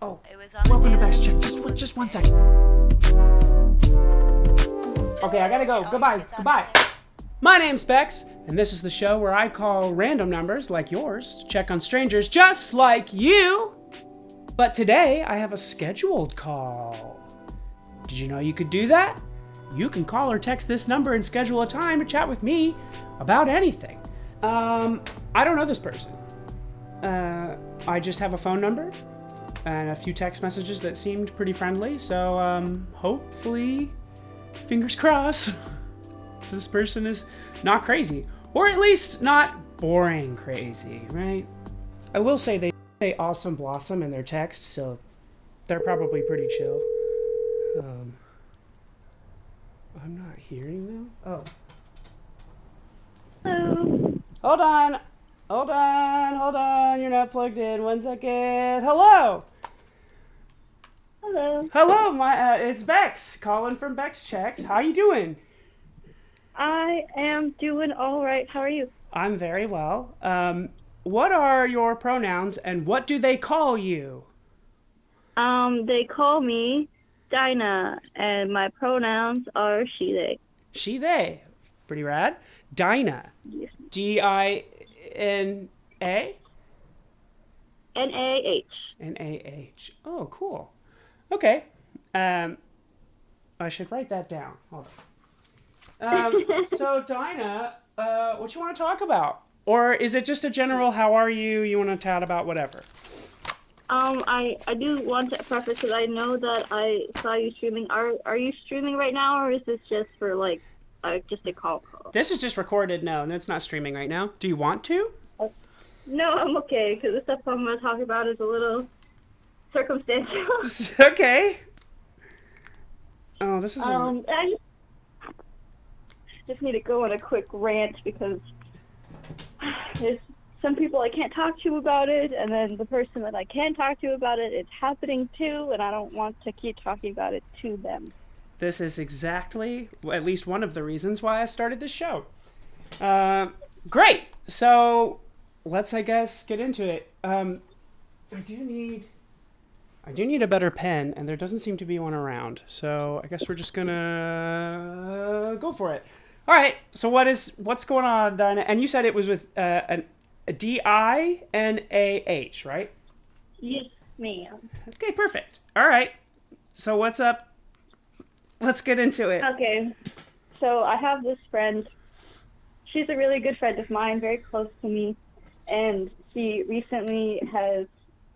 Oh, It was on welcome to the Bex Check. Just one second. Okay, I gotta go. Goodbye. My name's Bex, and this is the show where I call random numbers like yours to check on strangers just like you. But today, I have a scheduled call. Did you know you could do that? You can call or text this number and schedule a time to chat with me about anything. I don't know this person. I just have a phone number and a few text messages that seemed pretty friendly, so hopefully, fingers crossed, this person is not crazy, or at least not boring crazy, right? I will say they say awesome blossom in their text, so they're probably pretty chill. I'm not hearing them. Oh. Hello. Hold on. You're not plugged in. 1 second. Hello. Hello. It's Bex calling from Bex Checks. How you doing? I am doing all right. How are you? I'm very well. What are your pronouns and what do they call you? They call me Dinah, and my pronouns are she, they. She, they. Pretty rad. Dinah. Yes. Dinah? N-A-H. N-A-H. Oh, cool. Okay. I should write that down. Hold on. So, Dinah, what you want to talk about? Or is it just a general, how are you? You want to chat about whatever? I do want to preface because I know that I saw you streaming. Are you streaming right now, or is this just for, like, just a call? This is just recorded. No, it's not streaming right now. Do you want to? No, I'm okay, because the stuff I'm going to talk about is a little circumstantial. Okay. Oh, this is I just need to go on a quick rant because there's some people I can't talk to about it, and then the person that I can talk to about it, it's happening too, and I don't want to keep talking about it to them. This is exactly, at least one of the reasons why I started this show. Great. So let's, I guess, get into it. I do need a better pen, and there doesn't seem to be one around. So I guess we're just gonna go for it. All right. So what's going on, Dinah? And you said it was with a D-I-N-A-H, right? Yes, ma'am. Okay, perfect. All right. So what's up? Let's get into it. Okay. So I have this friend. She's a really good friend of mine, very close to me, and she recently has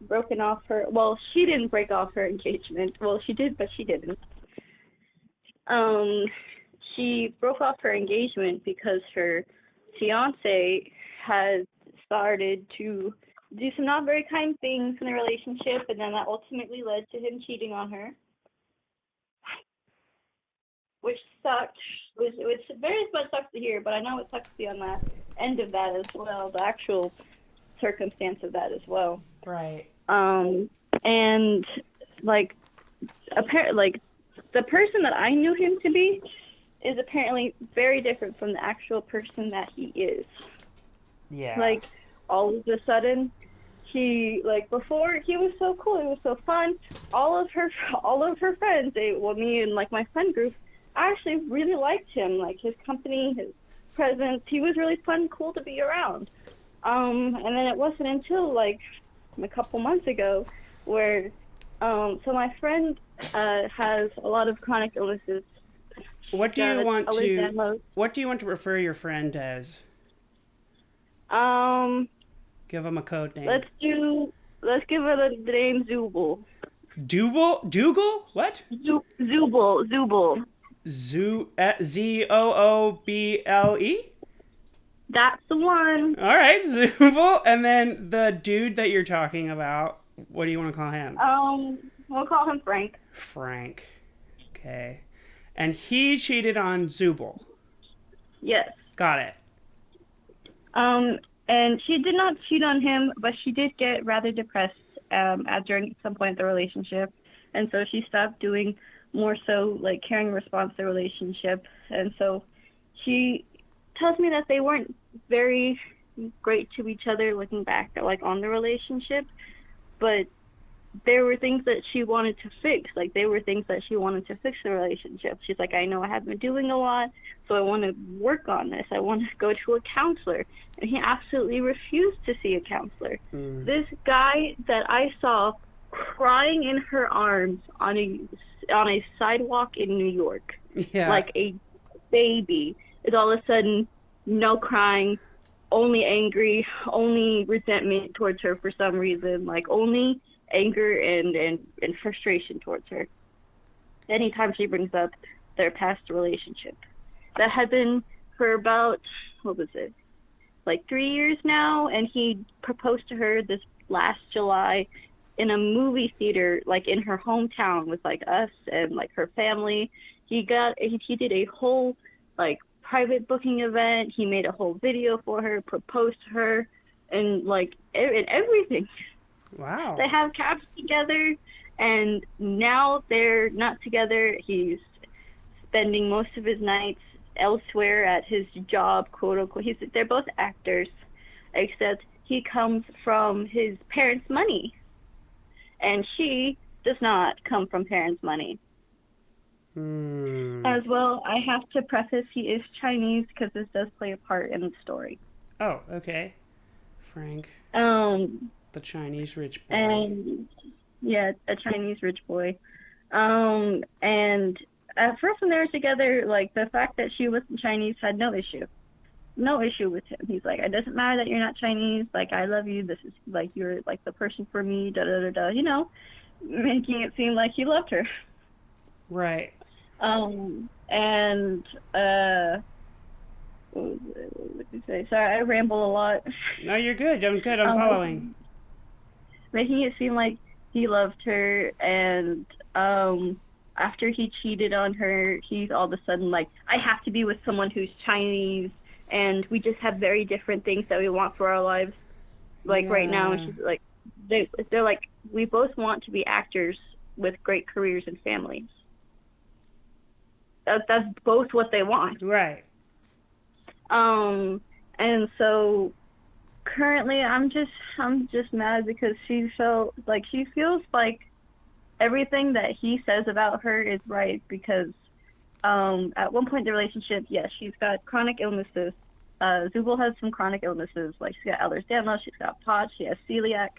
broken off her, well, she didn't break off her engagement. Well, she did, but she didn't. She broke off her engagement because her fiance has started to do some not very kind things in the relationship, and then that ultimately led to him cheating on her, which sucked, which very much sucks to hear, but I know it sucks to be on that end of that as well, the actual circumstance of that as well. Right. And like, apparently, the person that I knew him to be is apparently very different from the actual person that he is. Yeah. Like, all of a sudden, before, he was so cool, he was so fun. All of her friends, me and, like, my friend group, I actually really liked him. Like, his company, his presence, he was really fun and cool to be around. And then it wasn't until, like, a couple months ago where, so my friend has a lot of chronic illnesses. What do you want to refer your friend as? Give him a code name. Let's give her the name Zooble. Dougal? What? Zooble. Z-O-O-B-L-E? That's the one. All right, Zooble. And then the dude that you're talking about, what do you want to call him? We'll call him Frank. Frank. Okay. And he cheated on Zooble. Yes. Got it. And she did not cheat on him, but she did get rather depressed during some point in the relationship. And so she stopped doing more so, like, caring response to the relationship. And so she tells me that they weren't very great to each other looking back, like, on the relationship. But there were things that she wanted to fix. Like, there were things that she wanted to fix in the relationship. She's like, I know I haven't been doing a lot, so I want to work on this. I want to go to a counselor. And he absolutely refused to see a counselor. This guy that I saw crying in her arms on a sidewalk in New York, like a baby, is all of a sudden no crying, only angry, only resentment towards her for some reason, like only anger and frustration towards her anytime she brings up their past relationship that had been for about, what was it, like 3 years now. And he proposed to her this last July in a movie theater, like in her hometown with like us and like her family. He did a whole like private booking event. He made a whole video for her, proposed to her, and like and everything. Wow. They have cats together, and now they're not together. He's spending most of his nights elsewhere at his job, quote unquote. They're both actors, except he comes from his parents' money, and she does not come from parents' money. As well, I have to preface he is Chinese because this does play a part in the story. Oh, okay. Frank. The Chinese rich boy. And yeah, a Chinese rich boy. And at first when they were together, like the fact that she wasn't Chinese had no issue. No issue with him. He's like, it doesn't matter that you're not Chinese. Like, I love you. This is like, you're like the person for me. Da da da da. You know, making it seem like he loved her. Right. And what did you say? Sorry, I ramble a lot. No, you're good. I'm good. I'm following. Making it seem like he loved her, and after he cheated on her, he's all of a sudden like, I have to be with someone who's Chinese, and we just have very different things that we want for our lives. Like right now, she's like, they're like, we both want to be actors with great careers and families. That's both what they want. Right. And so currently I'm just mad because she feels like everything that he says about her is right, because at one point in the relationship, yes, she's got chronic illnesses. Zubul has some chronic illnesses, like she's got Ehlers-Danlos, she's got POTS, she has celiac,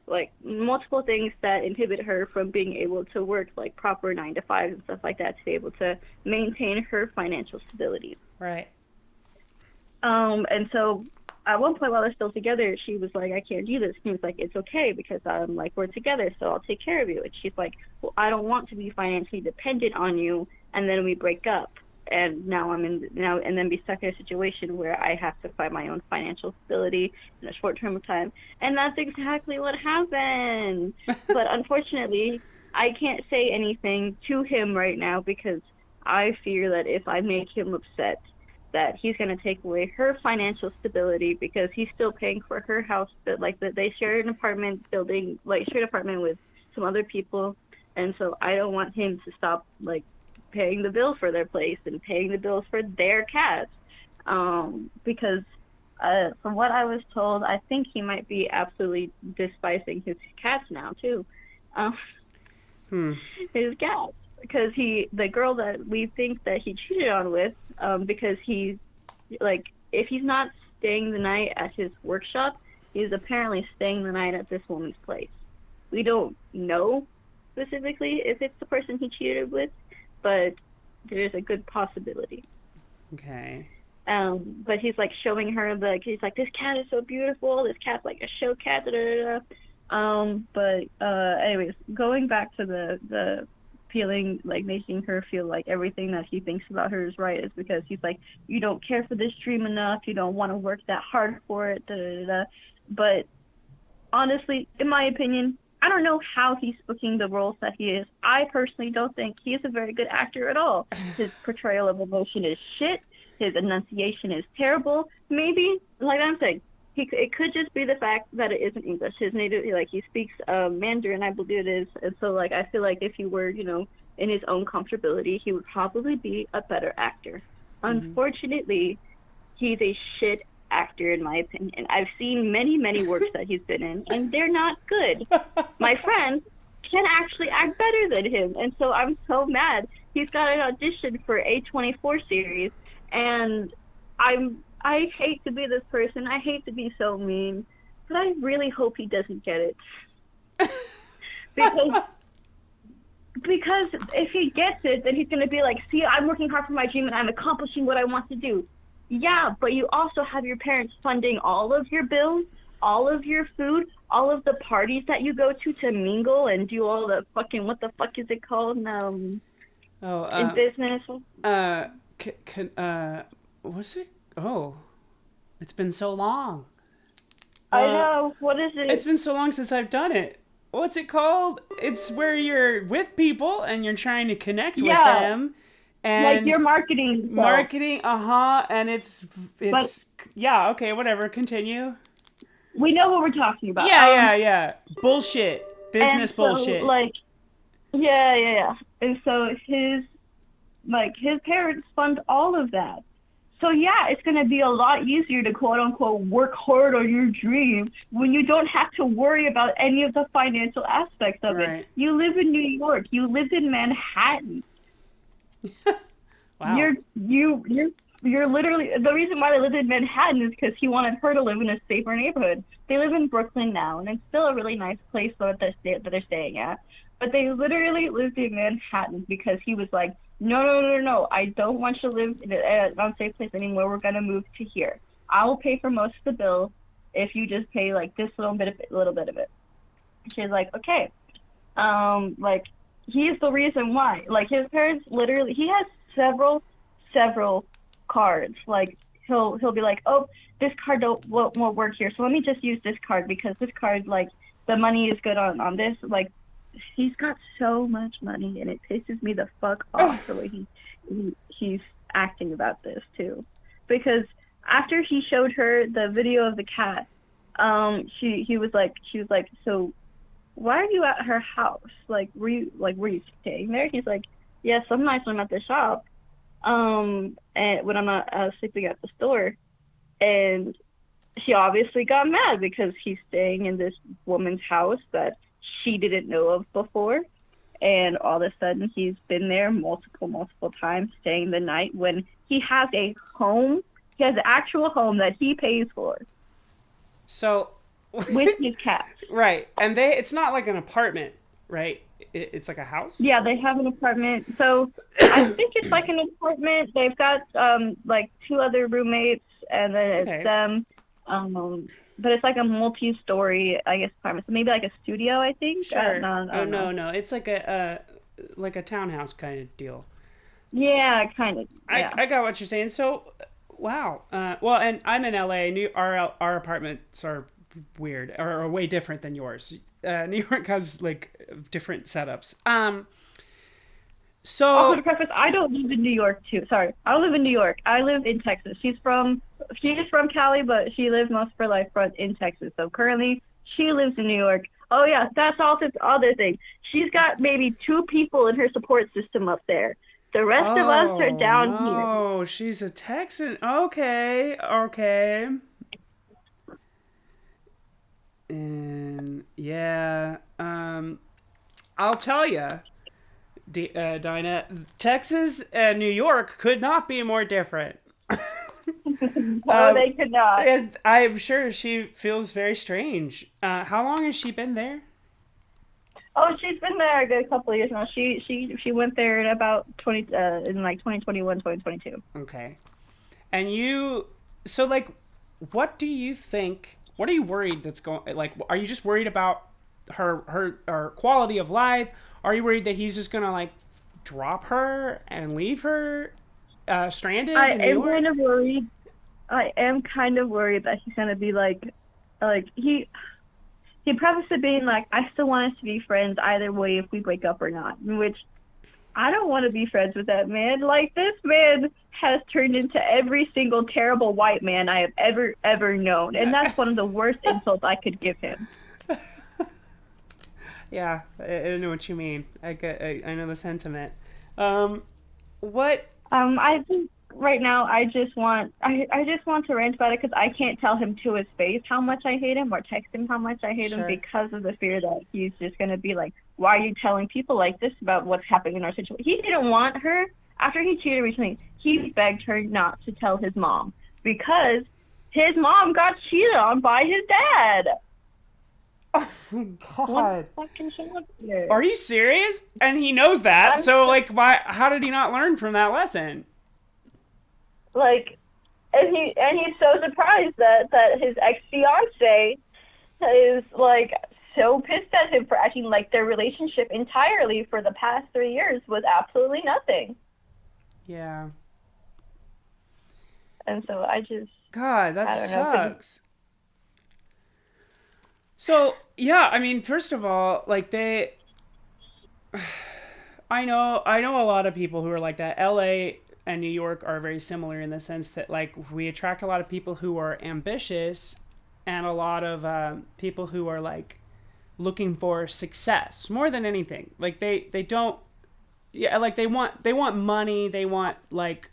like multiple things that inhibit her from being able to work like proper 9 to 5 and stuff like that to be able to maintain her financial stability. Right. And so at one point while they're still together, she was like, I can't do this. And he was like, it's okay because like we're together, so I'll take care of you. And she's like, well, I don't want to be financially dependent on you, and then we break up. And now and then be stuck in a situation where I have to find my own financial stability in a short term of time. And that's exactly what happened. But unfortunately, I can't say anything to him right now because I fear that if I make him upset, that he's going to take away her financial stability because he's still paying for her house. But like they share an apartment building, like shared apartment with some other people. And so I don't want him to stop like paying the bill for their place and paying the bills for their cats, because from what I was told, I think he might be absolutely despising his cats now too. His cats, because the girl that we think that he cheated on with, because he's like, if he's not staying the night at his workshop, he's apparently staying the night at this woman's place. We don't know specifically if it's the person he cheated with, but there's a good possibility. Okay. But he's like showing her he's like, this cat is so beautiful. This cat's like a show cat. Da, da, da. But anyways, going back to the feeling, like making her feel like everything that he thinks about her is right is because he's like, you don't care for this dream enough. You don't want to work that hard for it. Da, da, da, da. But honestly, in my opinion, I don't know how he's booking the roles that he is. I personally don't think he is a very good actor at all. His portrayal of emotion is shit. His enunciation is terrible. Maybe, like I'm saying, it could just be the fact that it isn't English. His native, like he speaks Mandarin, I believe it is. And so, like, I feel like if he were, in his own comfortability, he would probably be a better actor. Mm-hmm. Unfortunately, he's a shit actor in my opinion. I've seen many works that he's been in, and they're not good. My friend can actually act better than him. And so I'm so mad. He's got an audition for A24 series, and I hate to be this person. I hate to be so mean, but I really hope he doesn't get it. because because if he gets it, then he's gonna be like, see, I'm working hard for my dream and I'm accomplishing what I want to do. Yeah, but you also have your parents funding all of your bills, all of your food, all of the parties that you go to mingle and do all the fucking, what the fuck is it called? In business. What's it? Oh, it's been so long. I know. What is it? It's been so long since I've done it. What's it called? It's where you're with people and you're trying to connect with them. And like your marketing. And it's yeah, okay, whatever, continue. We know what we're talking about. Yeah. Bullshit. Business bullshit. Like, yeah. And so his parents fund all of that. So yeah, it's going to be a lot easier to quote unquote work hard on your dream when you don't have to worry about any of the financial aspects of it. You live in New York. You live in Manhattan. Wow. You're literally, the reason why they lived in Manhattan is because he wanted her to live in a safer neighborhood. They live in Brooklyn now, and it's still a really nice place that they're staying at. But they literally lived in Manhattan because he was like, no, I don't want you to live in an unsafe place anymore. We're going to move to here. I'll pay for most of the bill if you just pay like this little bit of it. She's like, okay. Like, he's the reason why. Like, his parents literally, he has several cards. Like, he'll be like, oh, this card won't work here, so let me just use this card because this card, like, the money is good on this. Like, he's got so much money, and it pisses me the fuck off the way he's acting about this too. Because after he showed her the video of the cat, she was like, so why are you at her house? Like, were you staying there? He's like, yeah, some nights I'm at the shop, and when I'm not sleeping at the store. And she obviously got mad because he's staying in this woman's house that she didn't know of before, and all of a sudden he's been there multiple times staying the night when he has a home. He has an actual home that he pays for. So with his cat. Right. And it's not like an apartment, right? It's like a house? Yeah, they have an apartment. So I think it's like an apartment. They've got like two other roommates, and then it's them. But it's like a multi-story, I guess, apartment. So maybe like a studio, I think. Sure. No. It's like a townhouse kind of deal. Yeah, kind of. Yeah. I got what you're saying. So, wow. Well, and I'm in LA. Our apartments are weird, or way different than yours. New York has like different setups. So also to preface, I don't live in New York too. Sorry, I don't live in New York. I live in Texas. She's from Cali, but she lived most of her life in Texas. So currently, she lives in New York. Oh yeah, that's also the other thing. She's got maybe 2 people in her support system up there. The rest of us are down here. Oh, she's a Texan. Okay. And yeah, I'll tell you, Dinah, Texas and New York could not be more different. No, they could not. And I'm sure she feels very strange. How long has she been there? Oh, she's been there a good couple of years now. She went there in about 2021, 2022. Okay. And so like, what do you think? What are you worried that's going? Like, are you just worried about her quality of life? Are you worried that he's just gonna like drop her and leave her stranded? I am kind of worried. I am kind of worried that he's gonna be like he prefaced it being like, I still want us to be friends either way if we break up or not. Which I don't want to be friends with that man. Like, this man has turned into every single terrible white man I have ever known, and that's one of the worst insults I could give him. Yeah, I know what you mean. I know the sentiment. What? I think right now I just want to rant about it because I can't tell him to his face how much I hate him or text him how much I hate him because of the fear that he's just gonna be like, why are you telling people like this about what's happening in our situation? He didn't want her, after he cheated recently, he begged her not to tell his mom because his mom got cheated on by his dad. Oh my God. What fucking shit? Are you serious? And he knows that. So like, how did he not learn from that lesson? Like, and he's so surprised that his ex-fiance is like so pissed at him for acting like their relationship entirely for the past 3 years was absolutely nothing. Yeah. And so I just... God, that sucks. So, yeah, I mean, first of all, like I know a lot of people who are like that. LA and New York are very similar in the sense that like we attract a lot of people who are ambitious and a lot of people who are like looking for success more than anything. Like they don't, yeah, like they want money, they want like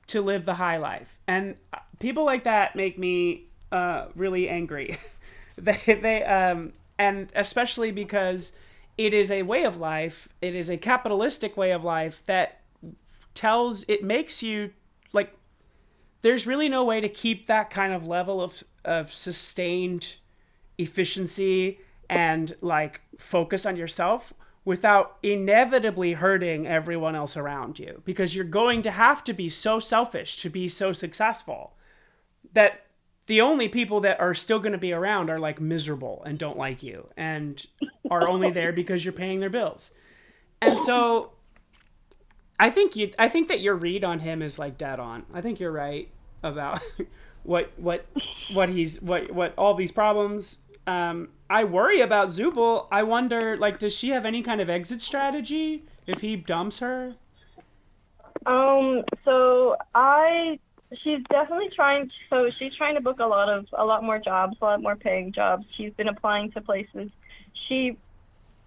to live the high life. And people like that make me really angry. And especially because it is a way of life, it is a capitalistic way of life that makes you like, there's really no way to keep that kind of level of sustained efficiency and like focus on yourself without inevitably hurting everyone else around you, because you're going to have to be so selfish to be so successful that the only people that are still going to be around are like miserable and don't like you and are only there because you're paying their bills. And so I think that your read on him is like dead on. I think you're right about what all these problems. I worry about Zubul. I wonder, like, does she have any kind of exit strategy if he dumps her? She's definitely trying. So she's trying to book a lot more jobs, a lot more paying jobs. She's been applying to places. She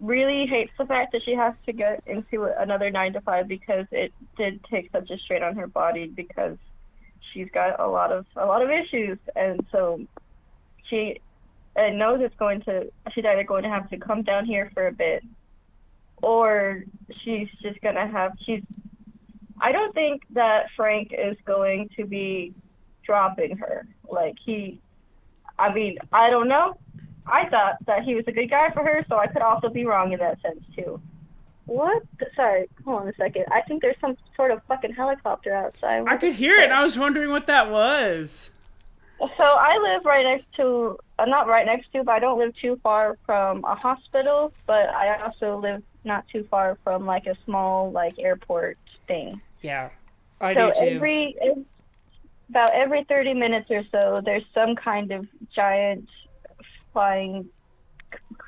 really hates the fact that she has to get into another 9 to 5 because it did take such a strain on her body because she's got a lot of issues, and so she knows she's either going to have to come down here for a bit, or she's just gonna have I don't think that Frank is going to be dropping her. Like I don't know. I thought that he was a good guy for her, so I could also be wrong in that sense too. What? Sorry, hold on a second. I think there's some sort of fucking helicopter outside. I could hear it, and I was wondering what that was. So I live right next to, not right next to, but I don't live too far from a hospital, but I also live not too far from like a small like airport thing. Yeah, I do too. About every 30 minutes or so, there's some kind of giant flying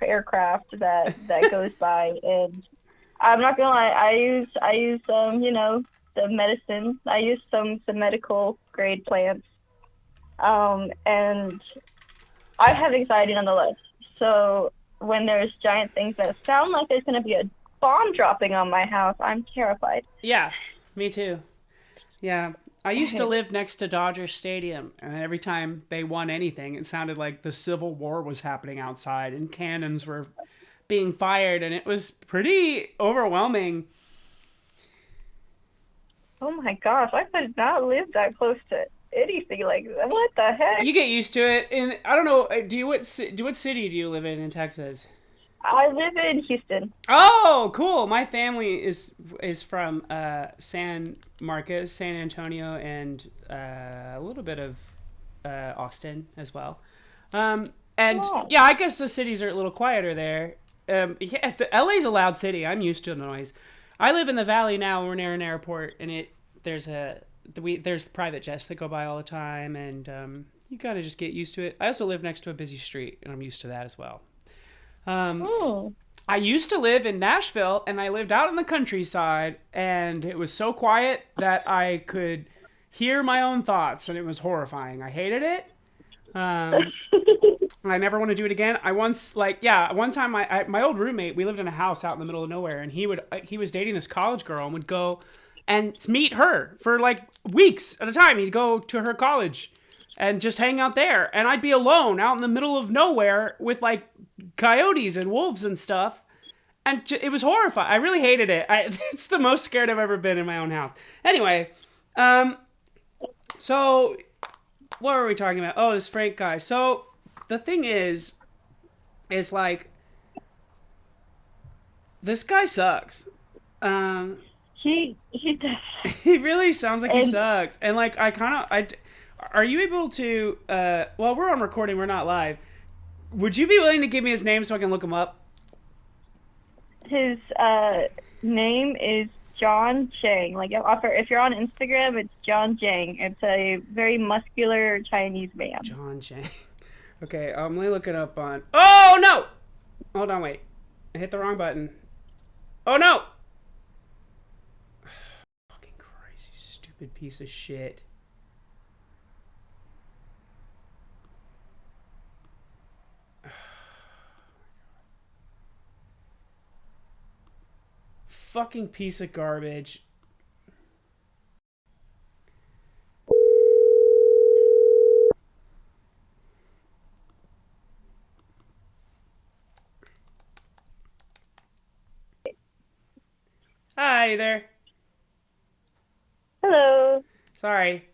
aircraft that goes by, and I'm not gonna lie, I use the medicine. I use some medical grade plants, and I have anxiety nonetheless. So when there's giant things that sound like there's gonna be a bomb dropping on my house, I'm terrified. Yeah, me too. Yeah. I used to live next to Dodger Stadium, and every time they won anything, it sounded like the Civil War was happening outside, and cannons were being fired, and it was pretty overwhelming. Oh my gosh, I could not live that close to anything like that. What the heck? You get used to it, and I don't know. What city do you live in Texas? I live in Houston. Oh, cool. My family is from San Marcos, San Antonio, and a little bit of Austin as well. Yeah, I guess the cities are a little quieter there. Yeah, LA's a loud city. I'm used to the noise. I live in the valley now. We're near an airport, and there's private jets that go by all the time, and you gotta just get used to it. I also live next to a busy street, and I'm used to that as well. I used to live in Nashville, and I lived out in the countryside, and it was so quiet that I could hear my own thoughts, and it was horrifying. I hated it. I never want to do it again. One time my old roommate, we lived in a house out in the middle of nowhere, and he was dating this college girl and would go and meet her for like weeks at a time. He'd go to her college and just hang out there, and I'd be alone out in the middle of nowhere with like coyotes and wolves and stuff, And it was horrifying. I really hated it. It's the most scared I've ever been in my own house. Anyway, so what were we talking about? Oh, this Frank guy. So the thing is like, this guy sucks. He does. He really sounds like he And sucks. And like, are you able to, well, we're on recording, we're not live. Would you be willing to give me his name so I can look him up? his name is John Chang. Like, if you're on Instagram, it's John Chang. It's a very muscular Chinese man. John Chang. Okay, let me look it up on. Oh no! Hold on, wait. I hit the wrong button. Oh no! Fucking Christ, you stupid piece of shit. Fucking piece of garbage. Hi there. Hello. Sorry.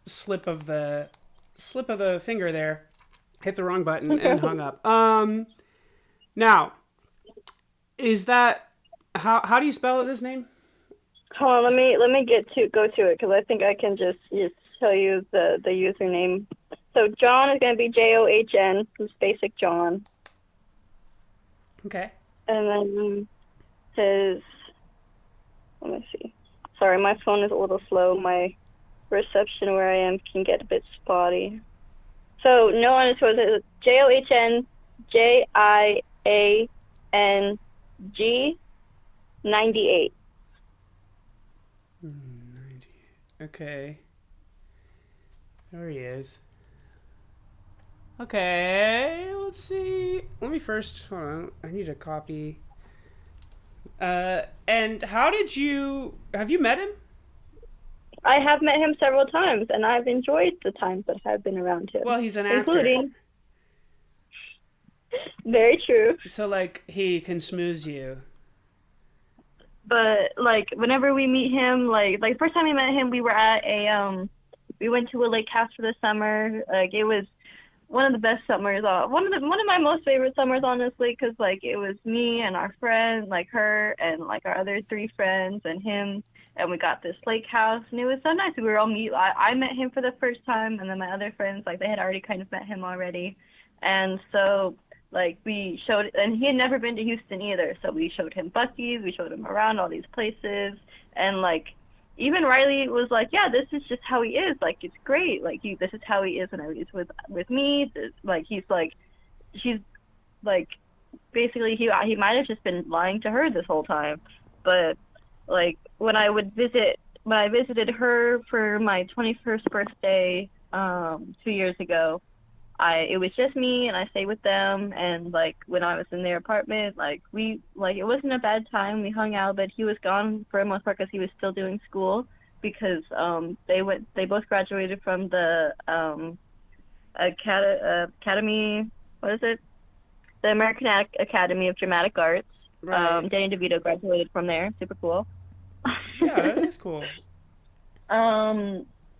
Slip of the finger there. Hit the wrong button and hung up. Now, is that how do you spell his name? Hold on, let me go to it because I think I can just tell you the username. So John is gonna be John, who's basic John, Okay. and then his. Let me see. Sorry, my phone is a little slow. My reception where I am can get a bit spotty. So no one is supposed to. JOHN JIANG 98. 90. Okay. There he is. Okay, let's see. Let me first, hold on. I need a copy. And have you met him? I have met him several times, and I've enjoyed the times that I've been around him. Well, he's an actor. Including. Very true. So, like, he can smooze you. But, like, whenever we meet him, like the first time we met him, we were at we went to a lake house for the summer. Like, it was one of the best summers, one of my most favorite summers, honestly, because, like, it was me and our friend, like, her and, like, our other 3 friends and him, and we got this lake house, and it was so nice. We were all I met him for the first time, and then my other friends, like, they had already kind of met him already, and so, like, we showed, and he had never been to Houston either, so we showed him Buc-ee's, we showed him around all these places, and, like, even Riley was like, yeah, this is just how he is. Like, it's great. Like, this is how he is whenever he's with me. Like, he's like, she's like, basically he might have just been lying to her this whole time. But, like, when I visited her for my 21st birthday 2 years ago, it was just me, and I stayed with them, and, like, when I was in their apartment, like, it wasn't a bad time. We hung out, but he was gone for the most part because he was still doing school, because they both graduated from the Academy, what is it? The American Academy of Dramatic Arts. Right. Danny DeVito graduated from there. Super cool. Yeah, that is cool.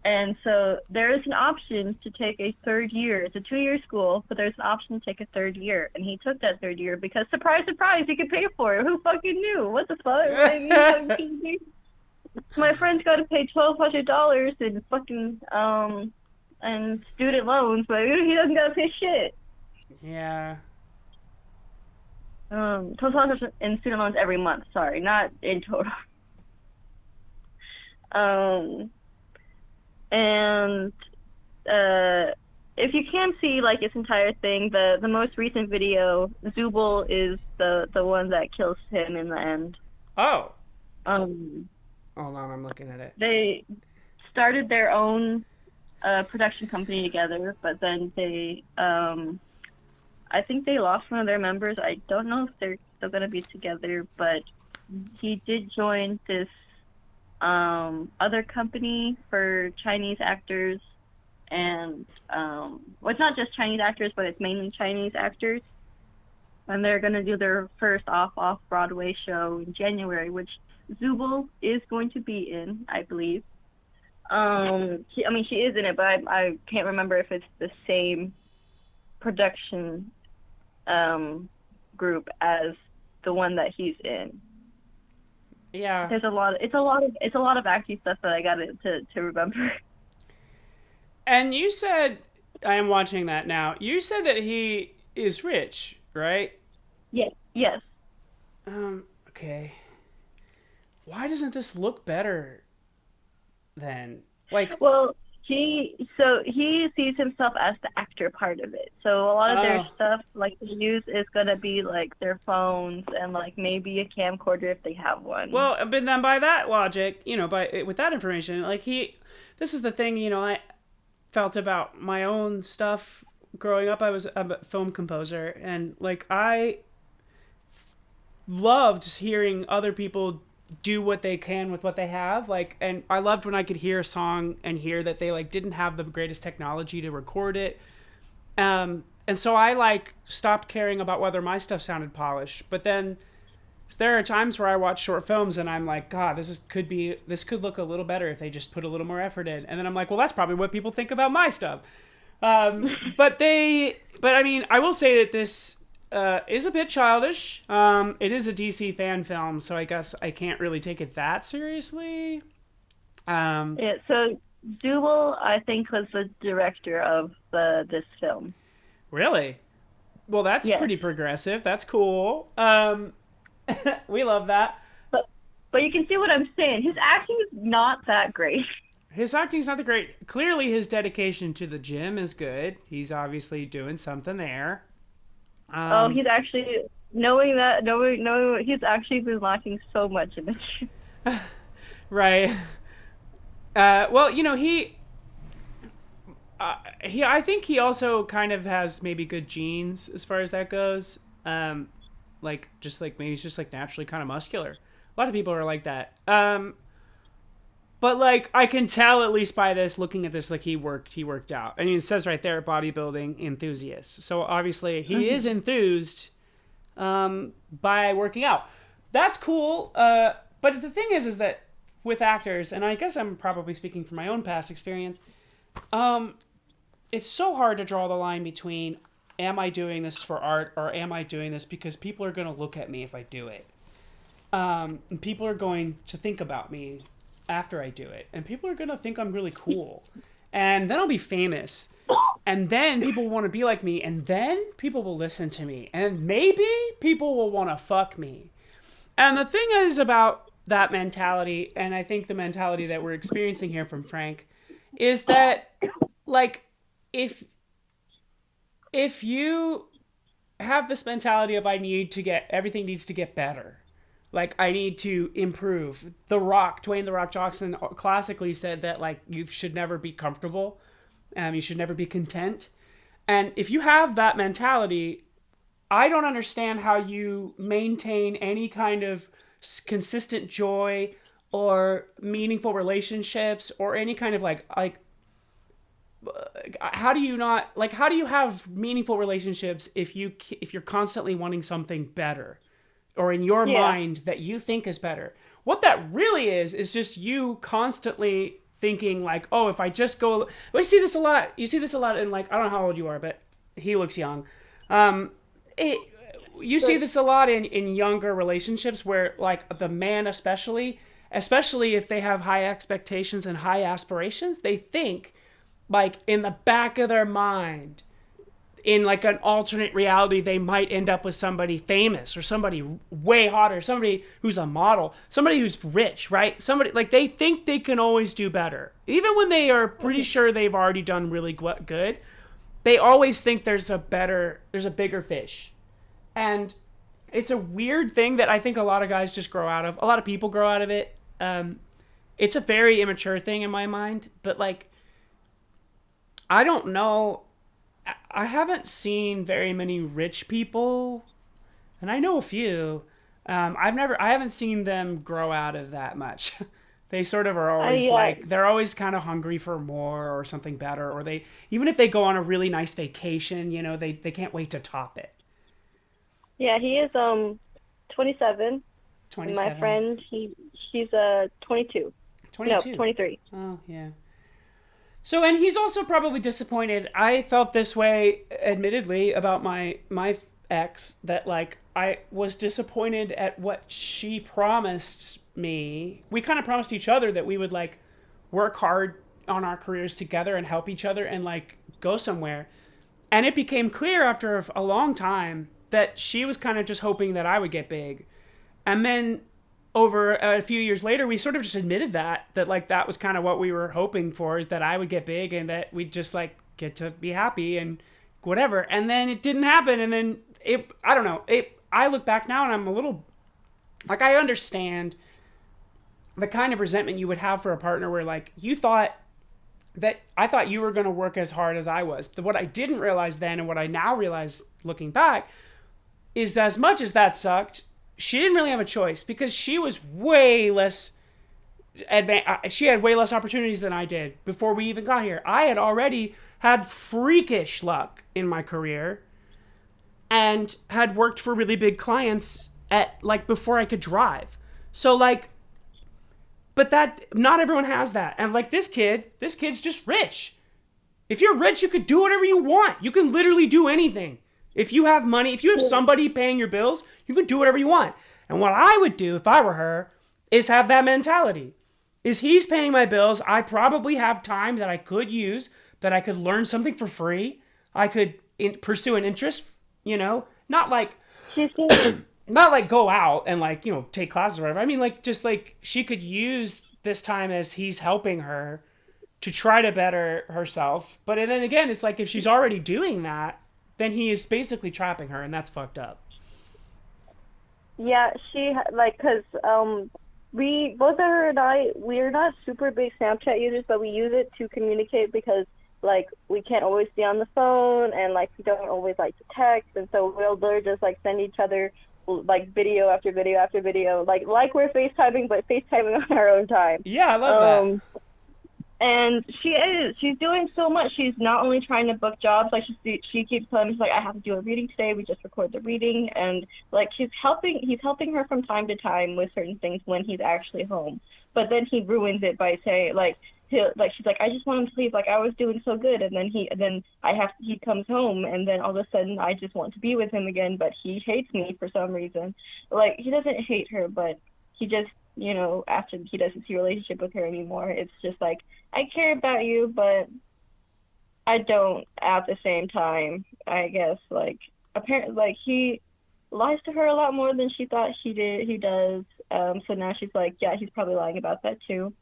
And so there is an option to take a 3rd year. It's a 2-year school, but there's an option to take a 3rd year. And he took that 3rd year because, surprise, surprise, he could pay for it. Who fucking knew? What the fuck? My friend's got to pay $1,200 in fucking and student loans, but he doesn't got to pay shit. Yeah. $1,200 in student loans every month. Sorry, not in total. And if you can see, like, its entire thing, the most recent video, Zubul is the one that kills him in the end. Oh. Hold on, I'm looking at it. They started their own production company together, but then they, I think they lost one of their members. I don't know if they're still going to be together, but he did join this other company for Chinese actors, and well, it's not just Chinese actors, but it's mainly Chinese actors. and they're gonna do their first off Broadway show in January, which Zubul is going to be in, I believe. She is in it, but I can't remember if it's the same production group as the one that he's in. Yeah. There's a lot. It's a lot of acting stuff that I got to remember. And you said, I am watching that now. You said that he is rich, right? Yes. Yes. Okay. Why doesn't this look better then? Like, Well, he sees himself as the actor part of it. So a lot of their oh, stuff, like they use, is gonna be like their phones and like maybe a camcorder if they have one. well, but then by that logic, with that information, this is the thing, I felt about my own stuff growing up. I was a film composer, and like I loved hearing other people do what they can with what they have, and I loved when I could hear a song and hear that they like didn't have the greatest technology to record it, and so I like stopped caring about whether my stuff sounded polished. But then there are times where I watch short films and I'm like, God, this could look a little better if they just put a little more effort in. And then I'm like, well, that's probably what people think about my stuff. But I mean, I will say that this is a bit childish. It is a DC fan film, so I guess I can't really take it that seriously. Yeah. So Jubal, I think, was the director of this film. Really? Well, that's Yes. pretty progressive. That's cool. We love that. But you can see what I'm saying. His acting is not that great. His acting's not that great. Clearly, his dedication to the gym is good. He's obviously doing something there. He's actually knowing he's actually been lacking so much in this. Right. Well, I think he also kind of has maybe good genes as far as that goes. Maybe he's just like naturally kind of muscular. A lot of people are like that. But like I can tell at least by this, looking at this, like he worked out. I mean, it says right there, bodybuilding enthusiast. So obviously he is enthused by working out. That's cool. But the thing is that with actors, and I guess I'm probably speaking from my own past experience, it's so hard to draw the line between am I doing this for art or am I doing this because people are going to look at me if I do it. And people are going to think about me after I do it. And people are going to think I'm really cool. And then I'll be famous. And then people will want to be like me. And then people will listen to me. And maybe people will want to fuck me. And the thing is about that mentality, and I think the mentality that we're experiencing here from Frank, is that, like, if you have this mentality of everything needs to get better. Like, I need to improve. Dwayne "The Rock" Johnson classically said that, like, you should never be comfortable. You should never be content. And if you have that mentality, I don't understand how you maintain any kind of consistent joy or meaningful relationships or any kind of how do you have meaningful relationships if you're constantly wanting something better? Or in your mind that you think is better. What that really is just you constantly thinking like, oh, if I just go... We see this a lot. You see this a lot in, like, I don't know how old you are, but he looks young. You see this a lot in younger relationships where, like, the man especially if they have high expectations and high aspirations, they think, like, in the back of their mind, in like an alternate reality, they might end up with somebody famous or somebody way hotter, somebody who's a model, somebody who's rich, right? Somebody like they think they can always do better. Even when they are pretty sure they've already done really good, they always think there's a bigger fish. And it's a weird thing that I think a lot of guys just grow out of. A lot of people grow out of it. It's a very immature thing in my mind, but like, I don't know. I haven't seen very many rich people, and I know a few. I haven't seen them grow out of that much. They sort of are always they're always kind of hungry for more or something better, or even if they go on a really nice vacation, they can't wait to top it. Yeah, he is 27. And my 27. friend, she's 22. No, 22. 23. Oh, yeah. So, and he's also probably disappointed. I felt this way, admittedly, about my ex, that like I was disappointed at what she promised me. We kind of promised each other that we would like work hard on our careers together and help each other and like go somewhere. And it became clear after a long time that she was kind of just hoping that I would get big. And then over a few years later, we sort of just admitted that like that was kind of what we were hoping for, is that I would get big and that we'd just like get to be happy and whatever. And then it didn't happen. And then I don't know. I look back now and I'm a little like, I understand the kind of resentment you would have for a partner where like you thought that I thought you were going to work as hard as I was. But what I didn't realize then, and what I now realize looking back, is that as much as that sucked, she didn't really have a choice because she was way less she had way less opportunities than I did before we even got here. I had already had freakish luck in my career and had worked for really big clients at like before I could drive. So like, but that not everyone has that. And like this kid's just rich. If you're rich, you could do whatever you want. You can literally do anything. If you have money, if you have somebody paying your bills, you can do whatever you want. And what I would do if I were her is have that mentality. Is he's paying my bills, I probably have time that I could use, that I could learn something for free. I could pursue an interest, not like She's just, not like go out and like, take classes or whatever. I mean like just like she could use this time as he's helping her to try to better herself. But then again, it's like if she's already doing that, then he is basically trapping her, and that's fucked up. yeah, like, cause we both of her and I, we're not super big Snapchat users, but we use it to communicate because like we can't always be on the phone and like we don't always like to text, and so we'll literally just like send each other like video after video after video, like we're FaceTiming, but FaceTiming on our own time. Yeah, I love that. Um, And she's doing so much. She's not only trying to book jobs, like she keeps telling me, she's like, I have to do a reading today. We just record the reading, and like he's helping her from time to time with certain things when he's actually home. But then he ruins it by saying like she's like, I just want him to leave. Like I was doing so good, and then he comes home, and then all of a sudden I just want to be with him again, but he hates me for some reason. Like he doesn't hate her, but he just, after he doesn't see a relationship with her anymore, it's just like, I care about you, but I don't at the same time, I guess. Like, apparently, like, he lies to her a lot more than she thought he does. So now she's like, yeah, he's probably lying about that too.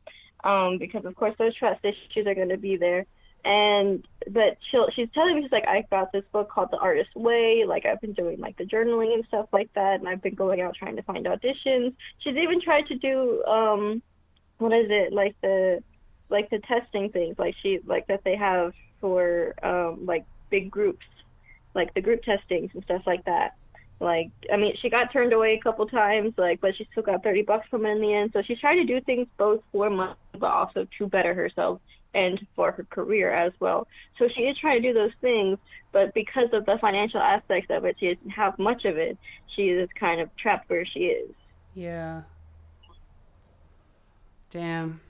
Because, of course, those trust issues are going to be there. But she's telling me, she's like, I got this book called The Artist's Way. Like, I've been doing, like, the journaling and stuff like that, and I've been going out trying to find auditions. She's even tried to do, what is it, like the testing things, like that they have for, like, big groups, like the group testings and stuff like that. Like, I mean, she got turned away a couple times, like, but she still got $30 from it in the end. So she's trying to do things both for money, but also to better herself and for her career as well. So she is trying to do those things, but because of the financial aspects of it, she doesn't have much of it. She is kind of trapped where she is. Yeah. Damn.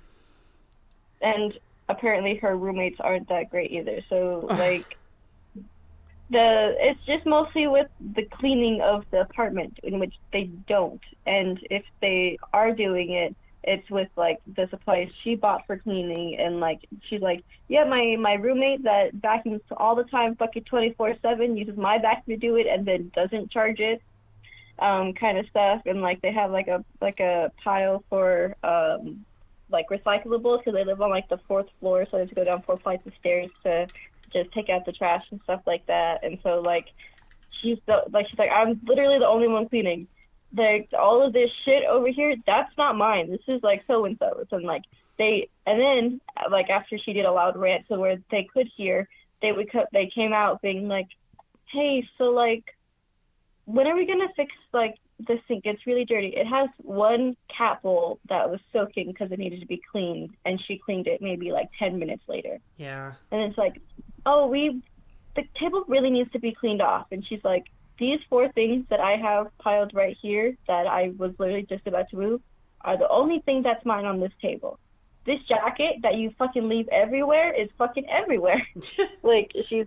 And apparently her roommates aren't that great either. So like it's just mostly with the cleaning of the apartment, in which they don't. And if they are doing it, it's with like the supplies she bought for cleaning, and like she's like, yeah, my roommate that vacuums all the time, fucking 24/7, uses my vacuum to do it and then doesn't charge it, kind of stuff. And like they have like a pile for like recyclables, because they live on like the fourth floor, so they have to go down 4 flights of stairs to just take out the trash and stuff like that. And so like she's like, I'm literally the only one cleaning. Like all of this shit over here, that's not mine. This is like so and so. And like and then like after she did a loud rant, so where they could hear, they came out being like, hey, so like, when are we gonna fix like the sink? It's really dirty. It has one cat bowl that was soaking because it needed to be cleaned, and she cleaned it maybe like 10 minutes later. Yeah. And it's like, oh, the table really needs to be cleaned off. And she's like, these 4 things that I have piled right here that I was literally just about to move are the only thing that's mine on this table. This jacket that you fucking leave everywhere is fucking everywhere. Like, she's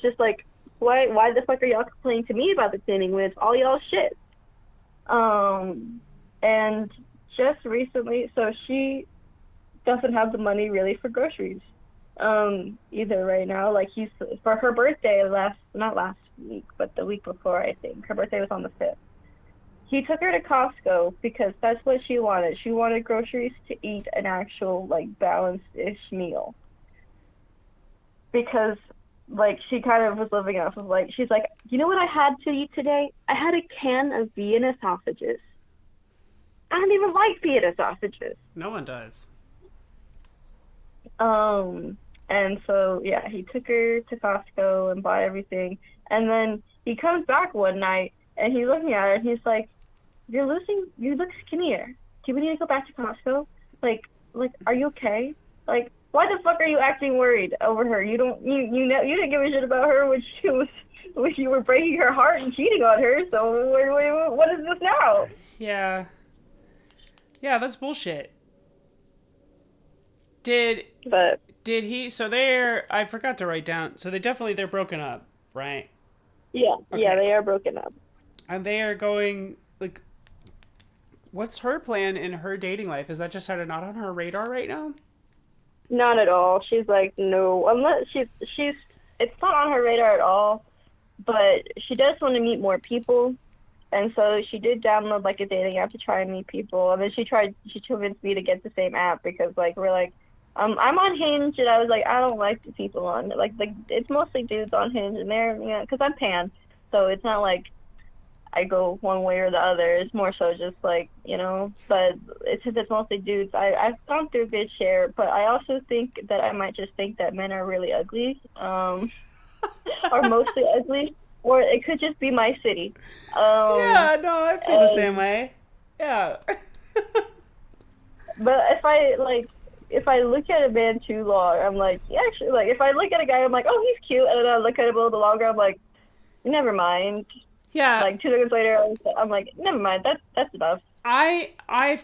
just like, why the fuck are y'all complaining to me about the cleaning when it's all y'all shit? And just recently, so she doesn't have the money really for groceries, either right now. Like, he's, for her birthday not last week, but the week before, I think. Her birthday was on the 5th. He took her to Costco because that's what she wanted. She wanted groceries to eat an actual, like, balanced-ish meal. Because, like, she kind of was living off of, like, she's like, you know what I had to eat today? I had a can of Vienna sausages. I don't even like Vienna sausages. No one does. And so, yeah, he took her to Costco and bought everything. And then he comes back one night, and he's looking at her, and he's like, you look skinnier. Do we need to go back to Costco? Like, are you okay? Like, why the fuck are you acting worried over her? You didn't give a shit about her when you were breaking her heart and cheating on her. So what is this now? Yeah, that's bullshit. Did he? So I forgot to write down. So they're broken up, right? Yeah, okay. Yeah, they are broken up. And they are going, like, what's her plan in her dating life? Is that just sort of not on her radar right now? Not at all. She's like, no, unless it's not on her radar at all, but she does want to meet more people. And so she did download, like, a dating app to try and meet people. And then she convinced me to get the same app because, like, we're like, I'm on Hinge, and I was like, I don't like the people on, like, it's mostly dudes on Hinge, and they're, you know, because I'm pan, so it's not like I go one way or the other. It's more so just, like, you know, but since it's mostly dudes, I've gone through a good share, but I also think that I might just think that men are really ugly, are mostly ugly, or it could just be my city. Yeah, no, I feel the same way. Yeah. But if I look at a man too long, I'm like, yeah, actually, like, if I look at a guy, I'm like, oh, he's cute, and then I look at him a little longer, I'm like, never mind. Yeah. Like, 2 seconds later, I'm like, never mind, that's enough. I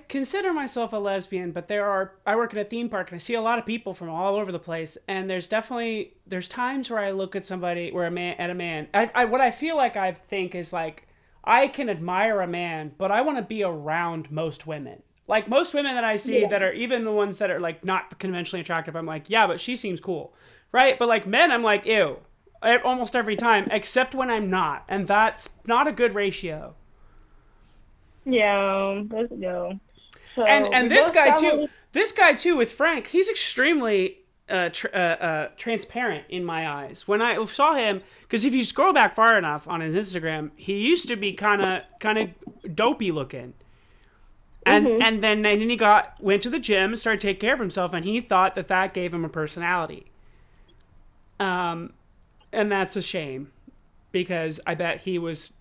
consider myself a lesbian, but I work at a theme park, and I see a lot of people from all over the place, and there's times where I look at somebody, what I feel like I think is, like, I can admire a man, but I want to be around most women. Like, most women that I see that are, even the ones that are, like, not conventionally attractive, I'm like, yeah, but she seems cool, right? But, like, men, I'm like, ew, almost every time, except when I'm not, and that's not a good ratio. Yeah, let's go. So And this guy too with Frank, he's extremely transparent in my eyes. When I saw him, because if you scroll back far enough on his Instagram, he used to be kind of dopey looking. And then he went to the gym and started taking care of himself, and he thought that gave him a personality. And that's a shame, because I bet he was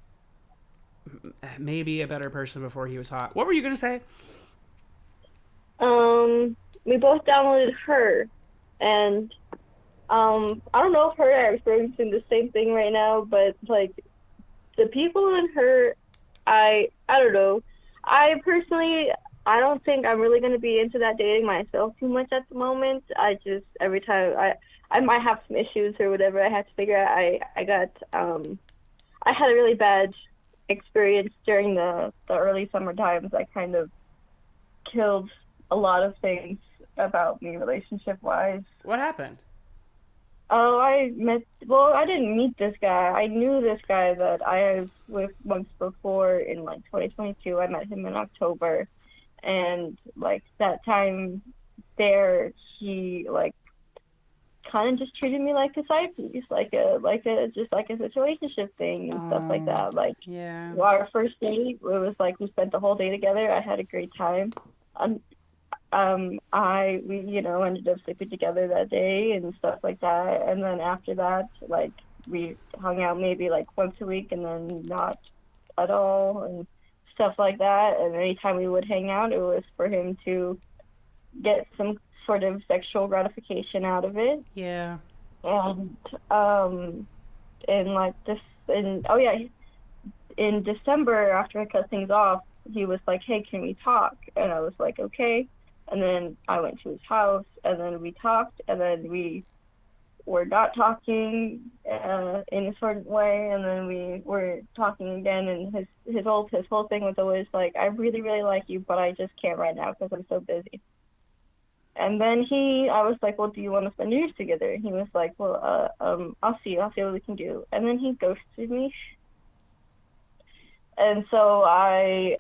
maybe a better person before he was hot. What were you gonna say? We both downloaded her, and I don't know if her and I are experiencing the same thing right now, but, like, the people in her, I don't know. I personally, I don't think I'm really going to be into that dating myself too much at the moment. I just, every time, I might have some issues or whatever I have to figure out. I had a really bad experience during the early summer times. I kind of killed a lot of things about me relationship-wise. What happened? Oh, I didn't meet this guy. I knew this guy that I was with months before in, like, 2022. I met him in October. And, like, that time there, he, like, kind of just treated me like a side piece, like a situationship thing and stuff like that. Like, yeah. Our first date, it was like we spent the whole day together. I had a great time. We, you know, ended up sleeping together that day and stuff like that. And then after that, like, we hung out maybe, like, once a week and then not at all and stuff like that. And anytime we would hang out, it was for him to get some sort of sexual gratification out of it. Yeah. And like this, and oh yeah, in December, after I cut things off, he was like, "Hey, can we talk?" And I was like, "Okay." And then I went to his house, and then we talked, and then we were not talking in a certain way, and then we were talking again. And his whole thing was always like, "I really really like you, but I just can't right now because I'm so busy." And then I was like, "Well, do you want to spend New Year's together?" And he was like, "Well, I'll see what we can do." And then he ghosted me. And so I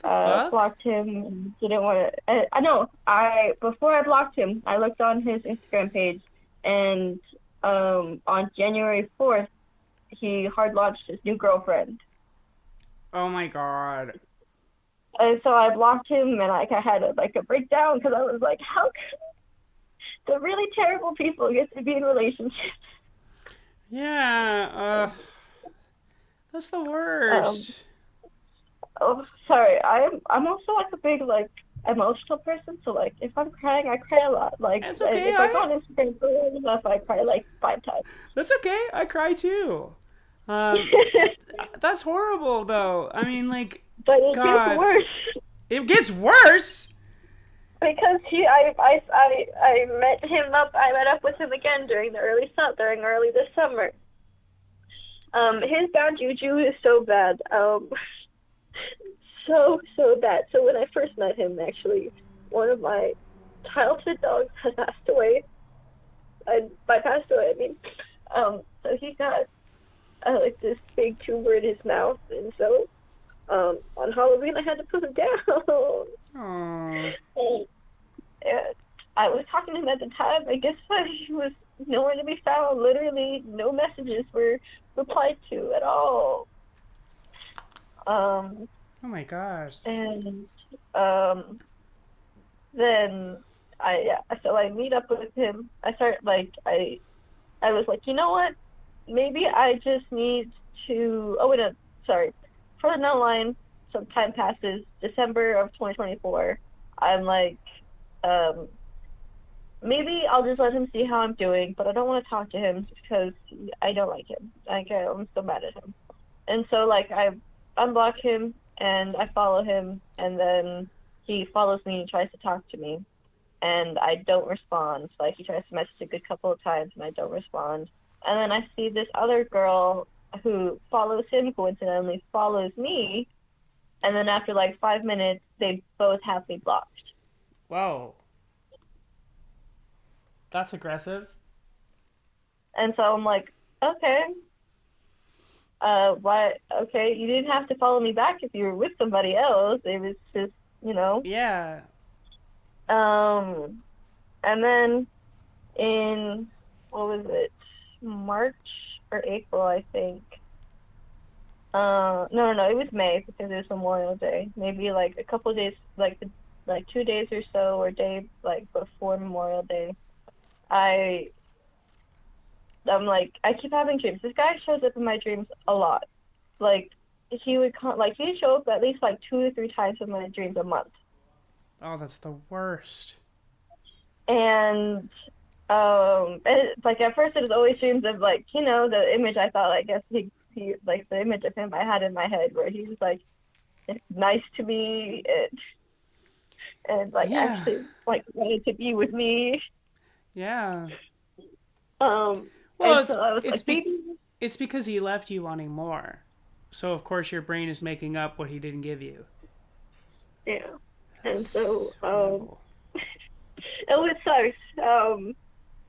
blocked him and didn't want to. I know. Before I blocked him, I looked on his Instagram page, and on January 4th, he hard launched his new girlfriend. Oh my god. And so I blocked him, and I had a breakdown because I was like, how can the really terrible people get to be in relationships? Yeah. That's the worst. Oh, sorry. I'm also like a big emotional person, so like if I'm crying, I cry a lot. Like That's okay. if I go on Instagram for long enough, I cry like 5 times. That's okay. I cry too. That's horrible, though. I mean, like, but it God, gets worse. It gets worse. Because I met him up. I met up with him again during early this summer. His bad juju is so bad. So bad. So when I first met him, actually, one of my childhood dogs had passed away. And by passed away, I mean, so he got like this big tumor in his mouth, and so on Halloween I had to put him down. Aww. And I was talking to him at the time. I guess he was nowhere to be found. Literally, no messages were replied to at all. Oh my gosh. And then I meet up with him. I was like, you know what? Maybe I just need to. Oh wait, no, sorry. Further down the line, some time passes. December of 2024. I'm like, maybe I'll just let him see how I'm doing, but I don't want to talk to him because I don't like him. Like I'm so mad at him. And so like I unblock him and I follow him, and then he follows me and tries to talk to me, and I don't respond. Like he tries to message a good couple of times and I don't respond. And then I see this other girl who follows him, coincidentally follows me, and then after like 5 minutes, they both have me blocked. Whoa. That's aggressive. And so I'm like, okay. Why? Okay, you didn't have to follow me back if you were with somebody else. It was just, you know. Yeah. And then in, what was it, March or April, I think. No, it was May because it was Memorial Day. Maybe like a couple of days, like 2 days or so, or day like before Memorial Day. I'm like, I keep having dreams. This guy shows up in my dreams a lot. Like he'd show up at least like 2 or 3 times in my dreams a month. Oh, that's the worst. And like at first it was always dreams of like, you know, the image I thought, I guess he like the image of him I had in my head where he was like nice to me and like actually like wanted to be with me. Yeah. Well, it's because he left you wanting more. So of course your brain is making up what he didn't give you. Yeah. That's and so horrible. it sucks.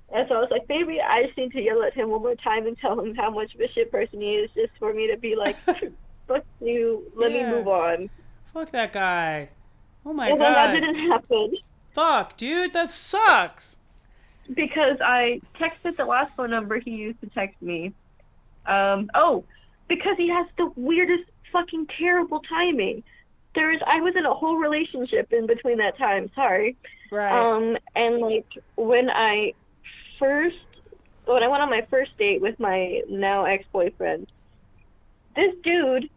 And so I was like, maybe I just need to yell at him one more time and tell him how much of a shit person he is, just for me to be like, fuck you, let me move on. Fuck that guy. Oh my God. God. That didn't happen. Fuck, dude, that sucks. Because I texted the last phone number he used to text me. Because he has the weirdest fucking terrible timing. I was in a whole relationship in between that time, sorry. Right. And like when I went on my first date with my now ex-boyfriend, this dude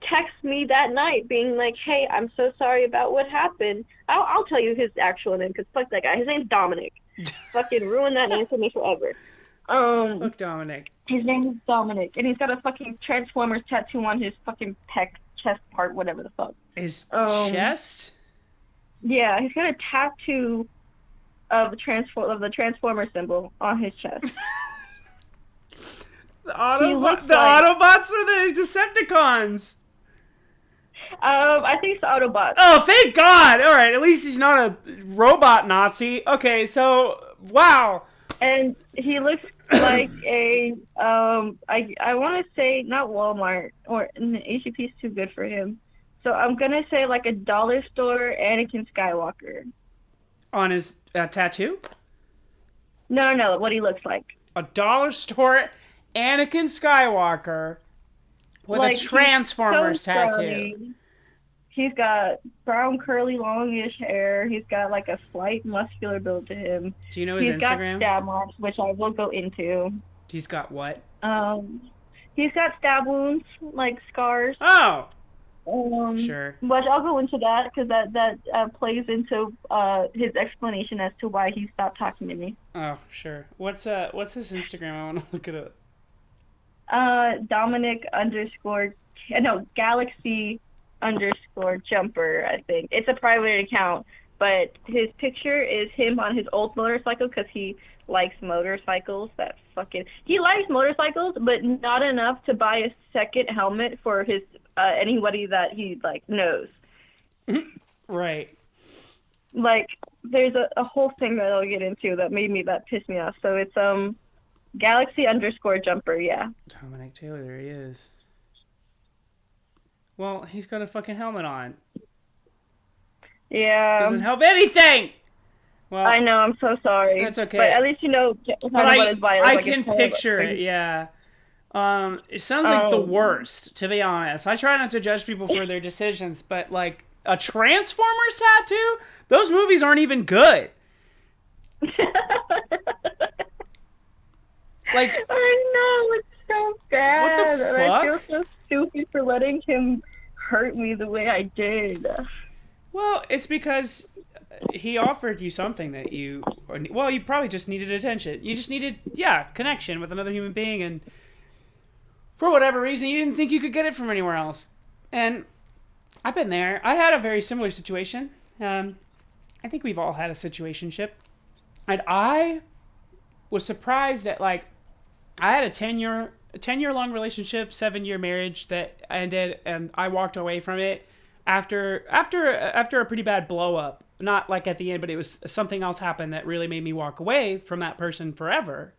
texted me that night being like, hey, I'm so sorry about what happened. I'll tell you his actual name because fuck that guy. His name's Dominic. Fucking ruin that name for me forever. Fuck Dominic. His name is Dominic, and he's got a fucking Transformers tattoo on his fucking pec chest part, whatever the fuck. His chest? Yeah, he's got a tattoo of the Transformer symbol on his chest. The Autobots or the Decepticons? I think it's the Autobots. Oh, thank God! All right, at least he's not a robot Nazi. Okay, so wow. And he looks like a I want to say not Walmart or HEP is too good for him. So I'm gonna say like a dollar store Anakin Skywalker. On his tattoo? No, what he looks like. A dollar store Anakin Skywalker with a Transformers tattoo. Curly. He's got brown, curly, longish hair. He's got like a slight muscular build to him. Do you know his Instagram? He's got stab marks, which I will go into. He's got what? He's got stab wounds, like scars. Oh. Sure. But I'll go into that because that plays into his explanation as to why he stopped talking to me. Oh, sure. What's his Instagram? I want to look it up. Galaxy_jumper, I think. It's a private account, but his picture is him on his old motorcycle because he likes motorcycles. He likes motorcycles, but not enough to buy a second helmet for his anybody that he like knows. Right. Like there's a whole thing that I'll get into that pissed me off. So it's Galaxy_jumper, yeah. Dominic Taylor, there he is. Well, he's got a fucking helmet on. Yeah. Doesn't help anything! Well, I know, I'm so sorry. That's okay. But at least you know what his bio is. I can picture it, yeah. It sounds like the worst, to be honest. I try not to judge people for their decisions, but like a Transformers tattoo? Those movies aren't even good. Like, I know, it's so bad. What the fuck? And I feel so stupid for letting him hurt me the way I did. Well, it's because he offered you something that you probably just needed attention. You just needed, connection with another human being, and for whatever reason, you didn't think you could get it from anywhere else. And I've been there. I had a very similar situation. I think we've all had a situationship. And I was surprised at, like, I had a 10-year long relationship, 7-year marriage that ended, and I walked away from it after a pretty bad blow up. Not like at the end, but it was something else happened that really made me walk away from that person forever.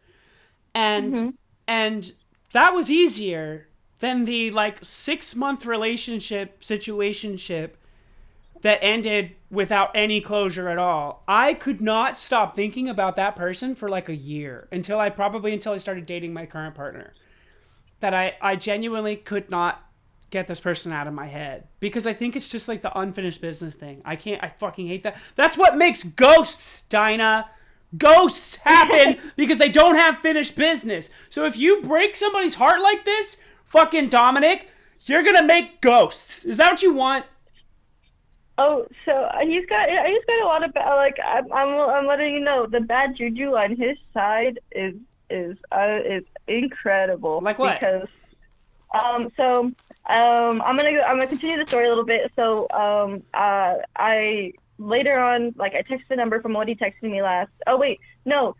And that was easier than the like 6-month situationship that ended without any closure at all. I could not stop thinking about that person for like a year until I started dating my current partner. That I genuinely could not get this person out of my head because I think it's just like the unfinished business thing. I fucking hate that. That's what makes ghosts, Dinah. Ghosts happen because they don't have finished business. So if you break somebody's heart like this, fucking Dominic, you're gonna make ghosts. Is that what you want? Oh, so he's got a lot of like I'm letting you know the bad juju on his side is incredible. Like what? Because I'm gonna continue the story a little bit. So I later on, like, I texted the number from what he texted me last. Oh wait, no.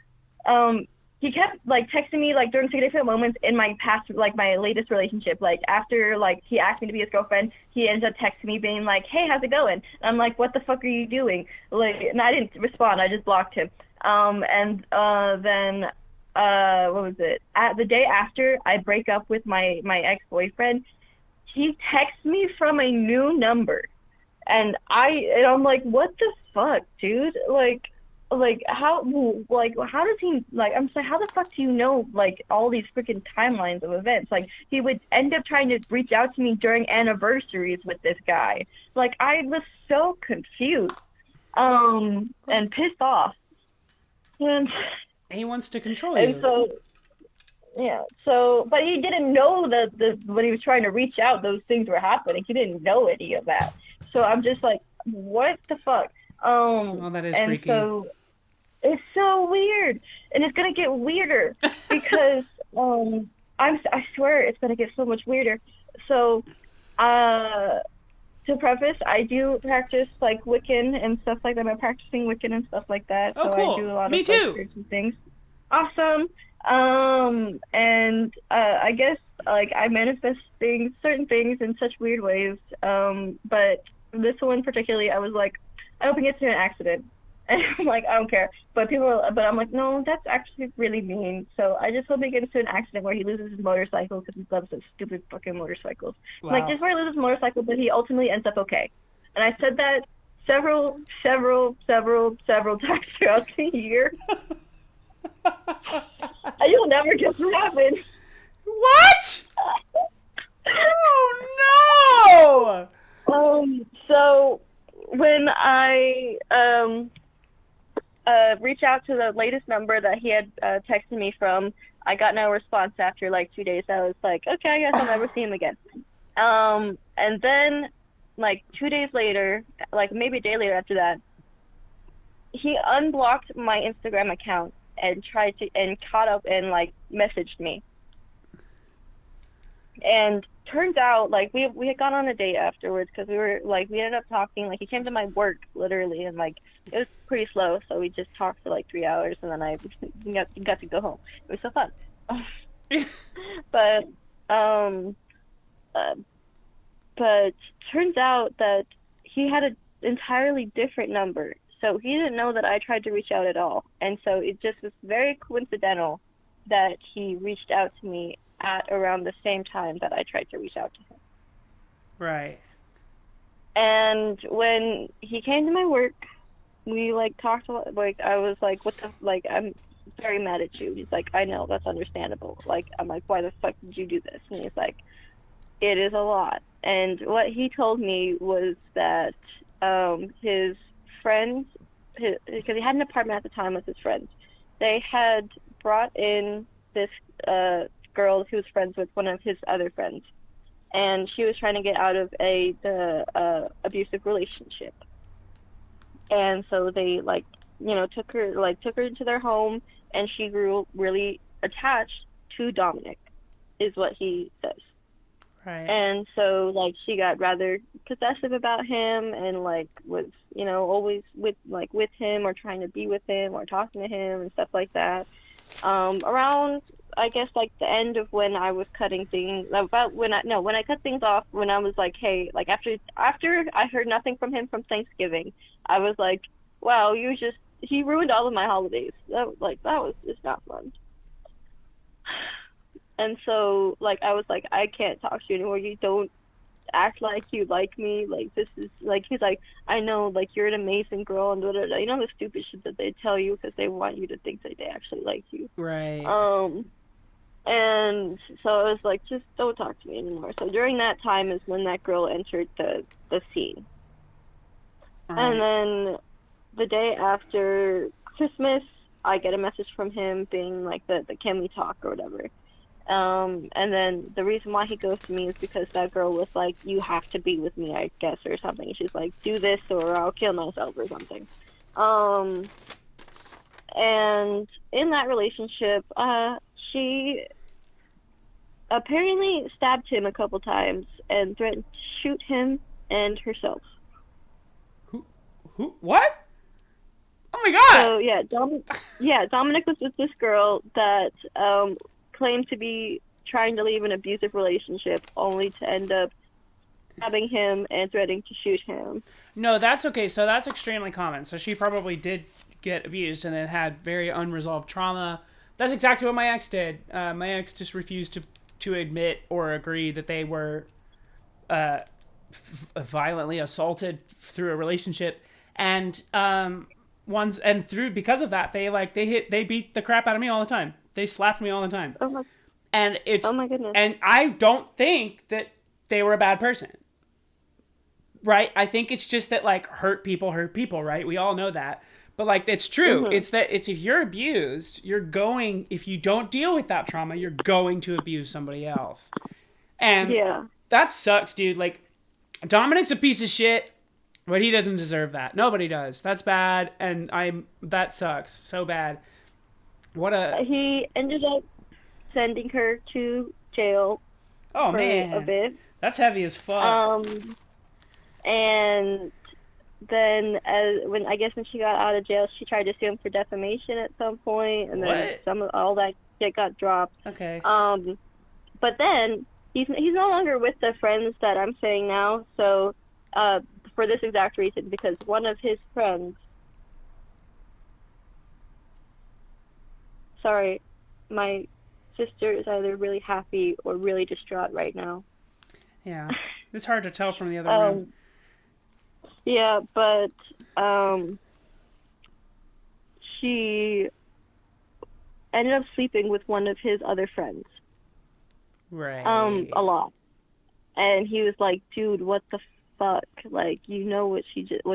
He kept like texting me like during significant moments in my past, like my latest relationship. Like after like he asked me to be his girlfriend, he ended up texting me being like, "Hey, how's it going?" And I'm like, "What the fuck are you doing?" Like, and I didn't respond. I just blocked him. Then what was it? The day after I break up with my ex-boyfriend, he texts me from a new number, and I'm like, "What the fuck, dude?" How does he, like, I'm saying, how the fuck do you know, like, all these freaking timelines of events? Like, he would end up trying to reach out to me during anniversaries with this guy. Like, I was so confused, and pissed off. And he wants to control you. And but he didn't know that when he was trying to reach out, those things were happening. He didn't know any of that. So I'm just like, what the fuck? Well, that is freaky. So it's so weird, and it's gonna get weirder because I swear it's gonna get so much weirder. So To preface, I do practice like Wiccan and stuff like that. I'm practicing Wiccan and stuff like that. Oh, So I do cool. a lot of Me like too. spiritual things. Awesome. And I guess like I manifest things, certain things in such weird ways. But this one particularly, I was like, I hope it gets to an accident. And I'm like, I don't care. But I'm like, no, that's actually really mean. So I just hope he gets into an accident where he loses his motorcycle because he loves those stupid fucking motorcycles. Like, Wow. just where he loses his motorcycle, but he ultimately ends up okay. And I said that several times throughout the year. And you'll never guess what happened. What? Oh, no! So when I reach out to the latest number that he had texted me from, I got no response after like 2 days. I was like, okay, I guess I'll never see him again. And then like 2 days later, like maybe a day later after that, he unblocked my Instagram account and caught up and like messaged me. And turns out like we had gone on a date afterwards because we ended up talking. Like he came to my work literally, and like it was pretty slow, so we just talked for like 3 hours, and then I got to go home. It was so fun. But uh, but turns out that he had an entirely different number, so he didn't know that I tried to reach out at all, and so it just was very coincidental that he reached out to me at around the same time that I tried to reach out to him. Right. And when he came to my work, we like talked a lot. Like I was like, "What the like? I'm very mad at you." He's like, "I know, that's understandable." Like I'm like, "Why the fuck did you do this?" And he's like, "It is a lot." And what he told me was that his friends, because he had an apartment at the time with his friends, they had brought in this girl who was friends with one of his other friends, and she was trying to get out of the abusive relationship. And so they took her into their home, and she grew really attached to Dominic, is what he says. Right. And so like she got rather possessive about him, and like was always with him or trying to be with him or talking to him and stuff like that. Around I guess like the end of when I was cutting things, about when I cut things off, when I was like, hey, like after I heard nothing from him from Thanksgiving, I was like, wow, he ruined all of my holidays. That was just not fun. And so like I was like, I can't talk to you anymore. You don't act like you like me. Like this is like, he's like, I know, like you're an amazing girl and blah, blah, blah. You know the stupid shit that they tell you because they want you to think that they actually like you. Right. And so I was like, just don't talk to me anymore. So during that time is when that girl entered the scene. Right. And then the day after Christmas, I get a message from him being like the can we talk or whatever. And then the reason why he ghosted me is because that girl was like, you have to be with me, I guess, or something. She's like, do this or I'll kill myself or something. And in that relationship, she apparently stabbed him a couple times and threatened to shoot him and herself. Who? What? Oh my god! So yeah, Dominic was with this girl that claimed to be trying to leave an abusive relationship, only to end up stabbing him and threatening to shoot him. No, that's okay. So that's extremely common. So she probably did get abused and then had very unresolved trauma. That's exactly what my ex did. My ex just refused to admit or agree that they were violently assaulted through a relationship, and because of that they beat the crap out of me all the time. They slapped me all the time. Oh my, And oh my goodness. And I don't think that they were a bad person. Right? I think it's just that like hurt people, right? We all know that. But like it's true. Mm-hmm. It's if you're abused, if you don't deal with that trauma, you're going to abuse somebody else. And yeah, that sucks, dude. Like Dominic's a piece of shit, but he doesn't deserve that. Nobody does. That's bad, and that sucks so bad. he ended up sending her to jail Oh for a man, bit. That's heavy as fuck. And then when she got out of jail, she tried to sue him for defamation at some point, and then all that shit got dropped. Okay. But then he's no longer with the friends that I'm saying now. So, for this exact reason, because one of his friends. Sorry, my sister is either really happy or really distraught right now. Yeah, it's hard to tell from the other room. Yeah, but she ended up sleeping with one of his other friends. Right. A lot. And he was like, dude, what the fuck? Like, you know what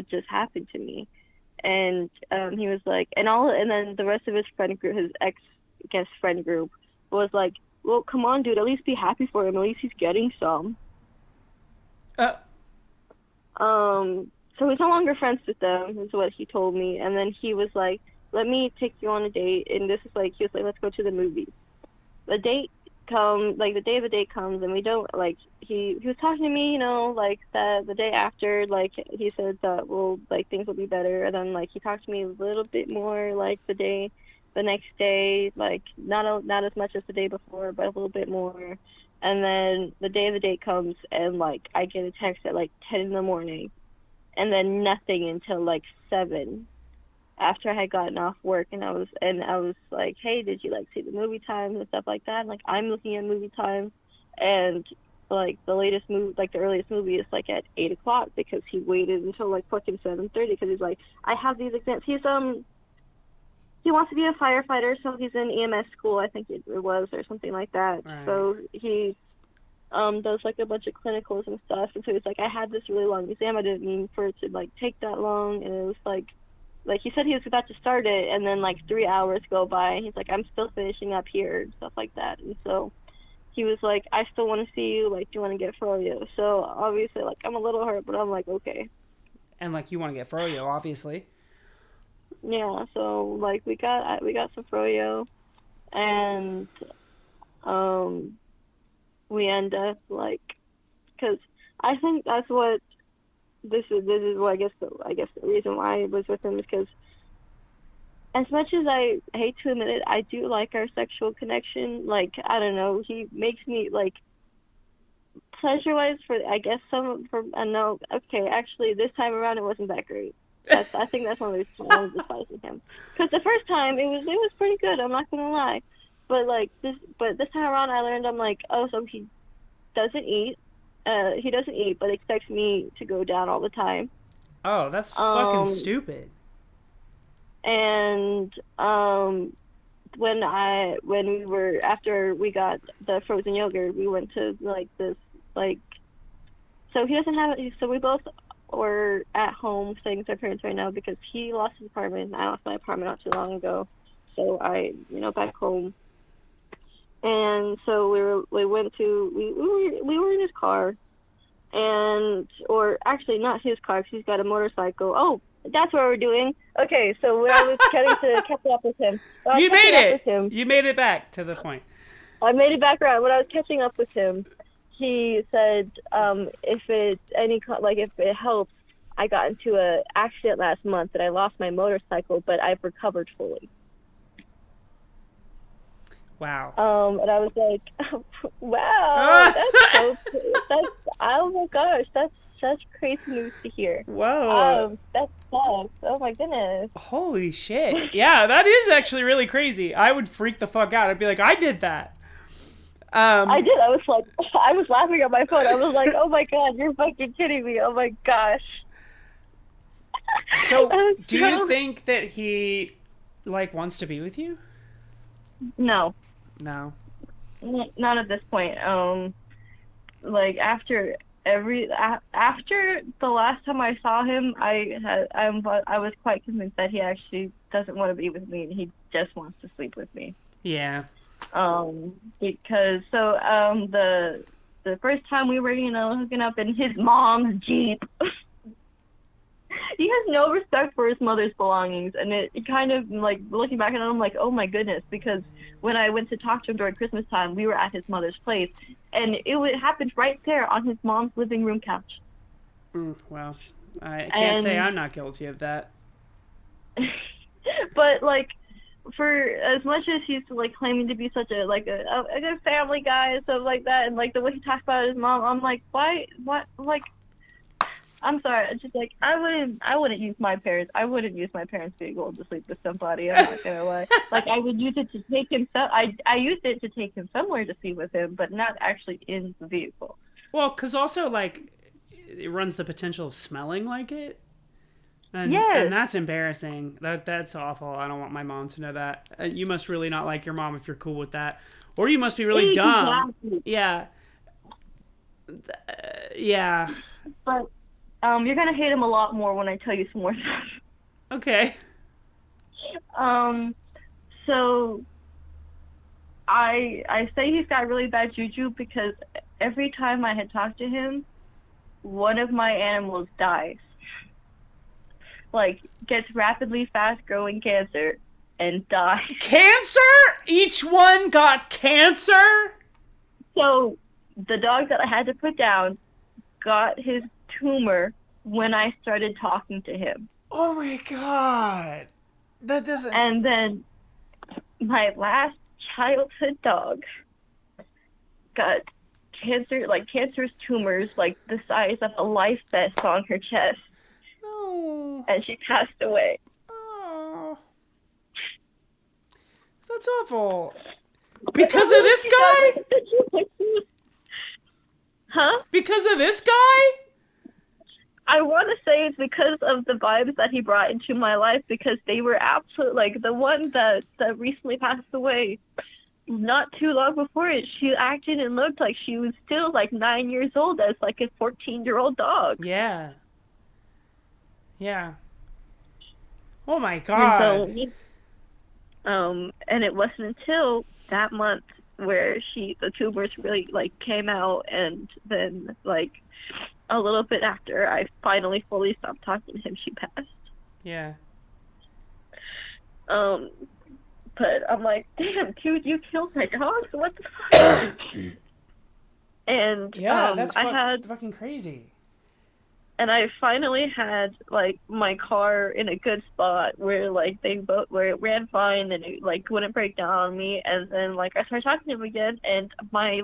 just happened to me. And he was like, and then the rest of his friend group, his ex friend group, was like, well, come on, dude, at least be happy for him. At least he's getting some. So he's no longer friends with them, is what he told me. And then he was like, let me take you on a date. And this is like, he was like, let's go to the movies. The day of the date comes, and we don't, like, he was talking to me, you know, like, the day after, like, he said that, well, like, things will be better. And then, like, he talked to me a little bit more, like, the next day, like, not as much as the day before, but a little bit more. And then the day of the date comes, and, like, I get a text at, like, 10 in the morning. And then nothing until, like, 7 after I had gotten off work. And I was like, hey, did you, like, see the movie times and stuff like that? And, like, I'm looking at movie times. And, like, the earliest movie is, like, at 8 o'clock because he waited until, like, fucking 7:30 because he's like, I have these exams. He wants to be a firefighter, so he's in EMS school, I think it was, or something like that. Right. So he does, like, a bunch of clinicals and stuff. And so he's like, I had this really long exam. I didn't mean for it to, like, take that long. And it was, like, he said he was about to start it, and then, like, 3 hours go by, and he's like, I'm still finishing up here, and stuff like that. And so he was like, I still want to see you. Like, do you want to get froyo? So, obviously, like, I'm a little hurt, but I'm like, okay. And, like, you want to get froyo, obviously. Yeah, so, like, we got some froyo, and we end up, like, because I think that's what this is what I guess the reason why I was with him is because, as much as I hate to admit it, I do like our sexual connection. Like, I don't know, he makes me, like, pleasure-wise I know, okay, actually, this time around it wasn't that great. I think that's one of the reasons I was despising him. Because the first time, it was pretty good, I'm not gonna lie. But, like, this time around, I learned, I'm like, oh, so he doesn't eat, but expects me to go down all the time. Oh, that's fucking stupid. And after we got the frozen yogurt, we went to, like, this, like, so he doesn't have it, so we both were at home staying with our parents right now because he lost his apartment and I lost my apartment not too long ago. So I, back home. And so we were in his car, or actually not his car because he's got a motorcycle. Oh, that's what we're doing. Okay, so when I was getting to catch up with him. You made it! You made it back to the point. I made it back around. When I was catching up with him, he said, if it helps, I got into an accident last month and I lost my motorcycle, but I've recovered fully. Wow. And I was like, wow, oh my gosh, that's such crazy news to hear. Whoa. That sucks. Oh my goodness. Holy shit. Yeah, that is actually really crazy. I would freak the fuck out. I'd be like, I did that. I did. I was laughing at my phone. I was like, oh my god, you're fucking kidding me. Oh my gosh. So, do you think that he, like, wants to be with you? No. No. Not at this point. Like, after the last time I saw him, I was quite convinced that he actually doesn't want to be with me and he just wants to sleep with me. Yeah. Because the first time we were, hooking up in his mom's Jeep. He has no respect for his mother's belongings, and it kind of, like, looking back at it, I'm like, oh my goodness, because when I went to talk to him during Christmas time, we were at his mother's place, and it happened right there on his mom's living room couch. Well, I can't say And I'm not guilty of that. but like, for as much as he's like claiming to be such a good family guy and stuff like that, and like the way he talks about his mom, I'm like, why, what, like, I'm sorry, it's just like I wouldn't use my parents. I wouldn't use my parents' vehicle to sleep with somebody. I'm not gonna lie. Like, I would use it to take him. I used it to take him somewhere to sleep with him, but not actually in the vehicle. Well, because also, like, it runs the potential of smelling like it. And, Yes. and that's embarrassing. That's awful. I don't want my mom to know that. You must really not like your mom if you're cool with that. Or you must be really dumb. Yeah. Yeah. But you're gonna hate him a lot more when I tell you some more stuff. Okay. So I say he's got really bad juju because every time I had talked to him, one of my animals dies. Like, gets rapidly fast-growing cancer and dies. Cancer? Each one got cancer? So the dog that I had to put down got his tumor when I started talking to him. Oh my god. That doesn't... And then my last childhood dog got cancer, like cancerous tumors, like the size of a life vest on her chest. No. And she passed away. Oh. That's awful. Because of this guy? Huh? Because of this guy? I want to say it's because of the vibes that he brought into my life, because they were absolute, like, the one that recently passed away, not too long before it, she acted and looked like she was still, like, 9 years old as, like, a 14-year-old dog. Yeah. Yeah. Oh my god. And so, and it wasn't until that month where the tumors really, like, came out, and then, like, a little bit after I finally fully stopped talking to him, she passed. Yeah. But I'm like, damn, dude, you killed my dogs? What the fuck? And yeah, that's I fucking crazy. And I finally had, like, my car in a good spot where, like, where it ran fine and it, like, wouldn't break down on me. And then, like, I started talking to him again and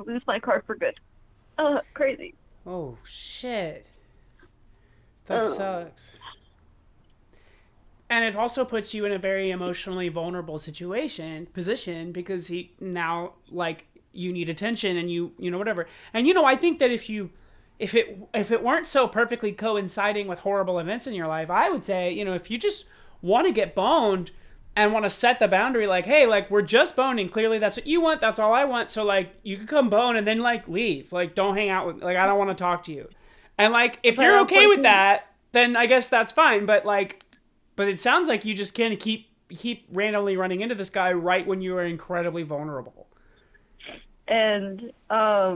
lose my car for good. Oh, crazy. Oh, shit. That sucks. And it also puts you in a very emotionally vulnerable position, because he now, like, you need attention and you know, whatever. And, you know, I think that if it weren't so perfectly coinciding with horrible events in your life, I would say, you know, if you just want to get boned and want to set the boundary, like, hey, like, we're just boning. Clearly that's what you want. That's all I want. So, like, you could come bone and then, like, leave. Like, don't hang out with, like, I don't want to talk to you. And, like, if you're okay with that, then I guess that's fine. But it sounds like you just can't keep randomly running into this guy right when you are incredibly vulnerable. And, yeah,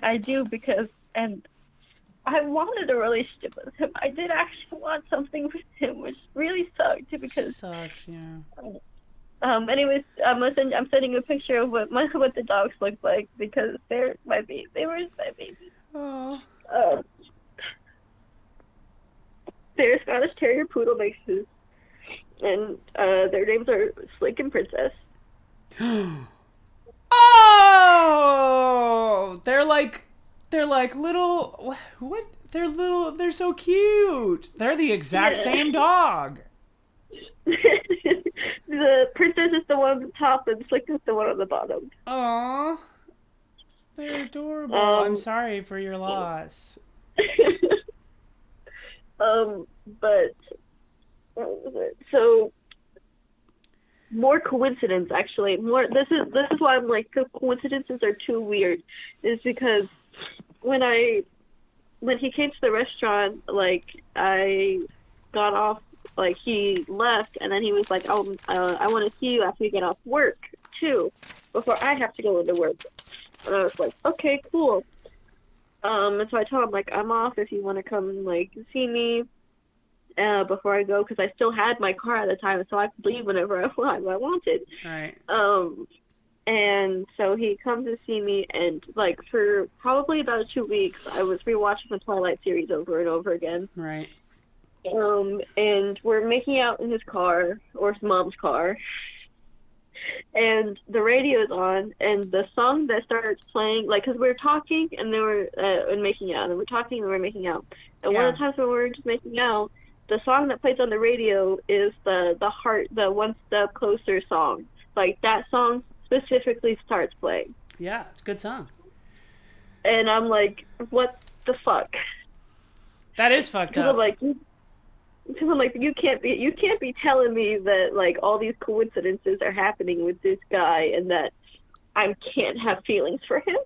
I do, because, and I wanted a relationship with him. I did actually want something with him, which really sucked, because... Sucks, yeah. Anyways, I'm sending a picture of what the dogs look like, because they were my baby. Oh. They're Scottish Terrier Poodle mixes, and their names are Slick and Princess. Oh! They're like little... What? They're so cute. They're the exact same dog. The Princess is the one on the top, and Slick is the one on the bottom. Aww. They're adorable. I'm sorry for your loss. But what was it? So more coincidence, actually. This is why I'm like, the coincidences are too weird. Is because when he came to the restaurant, like, I got off, like, he left, and then he was like, I want to see you after you get off work too, before I have to go into work. And I was like, okay, cool. And so I told him, like, I'm off if you want to come, like, see me before I go, because I still had my car at the time, so I could leave whenever I wanted. Right. And so he comes to see me, and, like, for probably about 2 weeks, I was rewatching the Twilight series over and over again. Right. And we're making out in his car, or his mom's car, and the radio's on, and the song that starts playing, like, because we were talking, and then we're and making out, and we're talking, and we're making out. And one of the times when we were just making out, the song that plays on the radio is the One Step Closer song. Like, that song specifically starts playing. Yeah, it's a good song. And I'm like, what the fuck? That is fucked up. Because I'm like, you can't be telling me that, like, all these coincidences are happening with this guy and that I can't have feelings for him.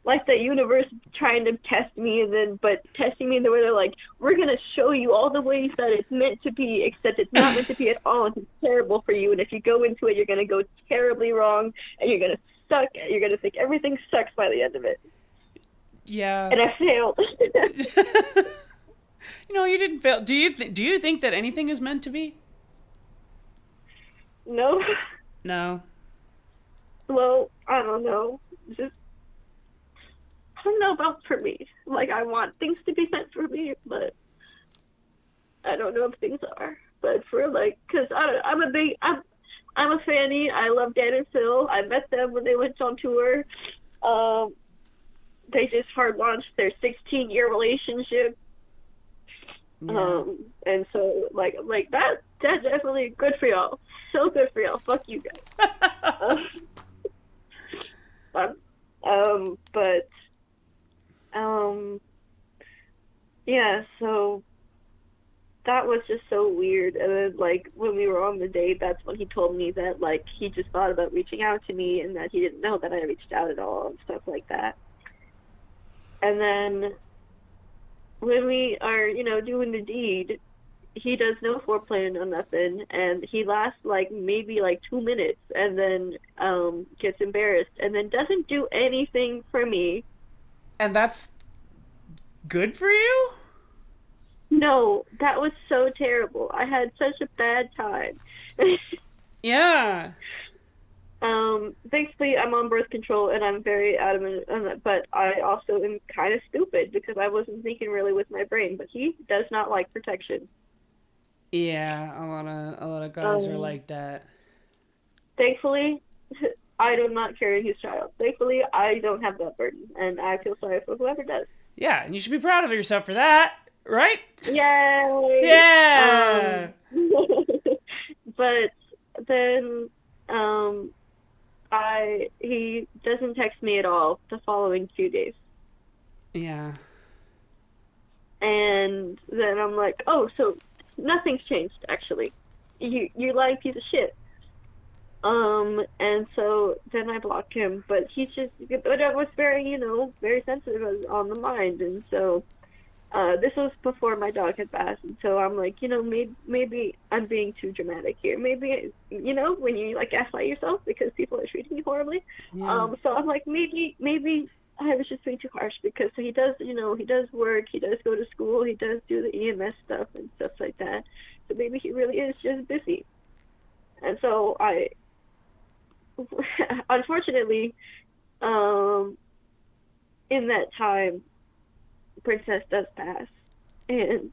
Like the universe trying to test me, but testing me in the way they're like, we're gonna show you all the ways that it's meant to be, except it's not meant to be at all, and it's terrible for you. And if you go into it, you're gonna go terribly wrong, and you're gonna suck. You're gonna think everything sucks by the end of it. Yeah. And I failed. You didn't fail. Do you think that anything is meant to be? No. No. Well, I don't know. I don't know about for me. Like, I want things to be meant for me, but I don't know if things are. But for, like, because I'm a fanny. I love Dan and Phil. I met them when they went on tour. They just hard launched their 16-year relationship. Yeah. And so, like that's definitely good for y'all. So good for y'all. Fuck you guys. But yeah, so that was just so weird. And then, like, when we were on the date, that's when he told me that, like, he just thought about reaching out to me and that he didn't know that I reached out at all and stuff like that. And then when we are, doing the deed, he does no foreplay, no nothing, and he lasts, like, maybe, like, 2 minutes, and then gets embarrassed, and then doesn't do anything for me. And that's good for you? No, that was so terrible. I had such a bad time. Yeah. Thankfully, I'm on birth control, and I'm very adamant on that, but I also am kind of stupid because I wasn't thinking really with my brain, but he does not like protection. Yeah, a lot of guys are like that. Thankfully, I do not carry his child. Thankfully, I don't have that burden, and I feel sorry for whoever does. Yeah, and you should be proud of yourself for that, right? Yay! Yeah! But then, he doesn't text me at all the following 2 days. Yeah. And then I'm like, oh, so nothing's changed, actually. You lying piece of shit. And so then I blocked him, but I was very, very sensitive on the mind, and so, this was before my dog had passed, and so I'm like, maybe I'm being too dramatic here. Maybe, when you, like, gaslight yourself because people are treating you horribly. Yeah. So I'm like, maybe I was just being too harsh because he does, he does work, he does go to school, he does do the EMS stuff and stuff like that. So maybe he really is just busy. And so unfortunately, in that time, Princess does pass, and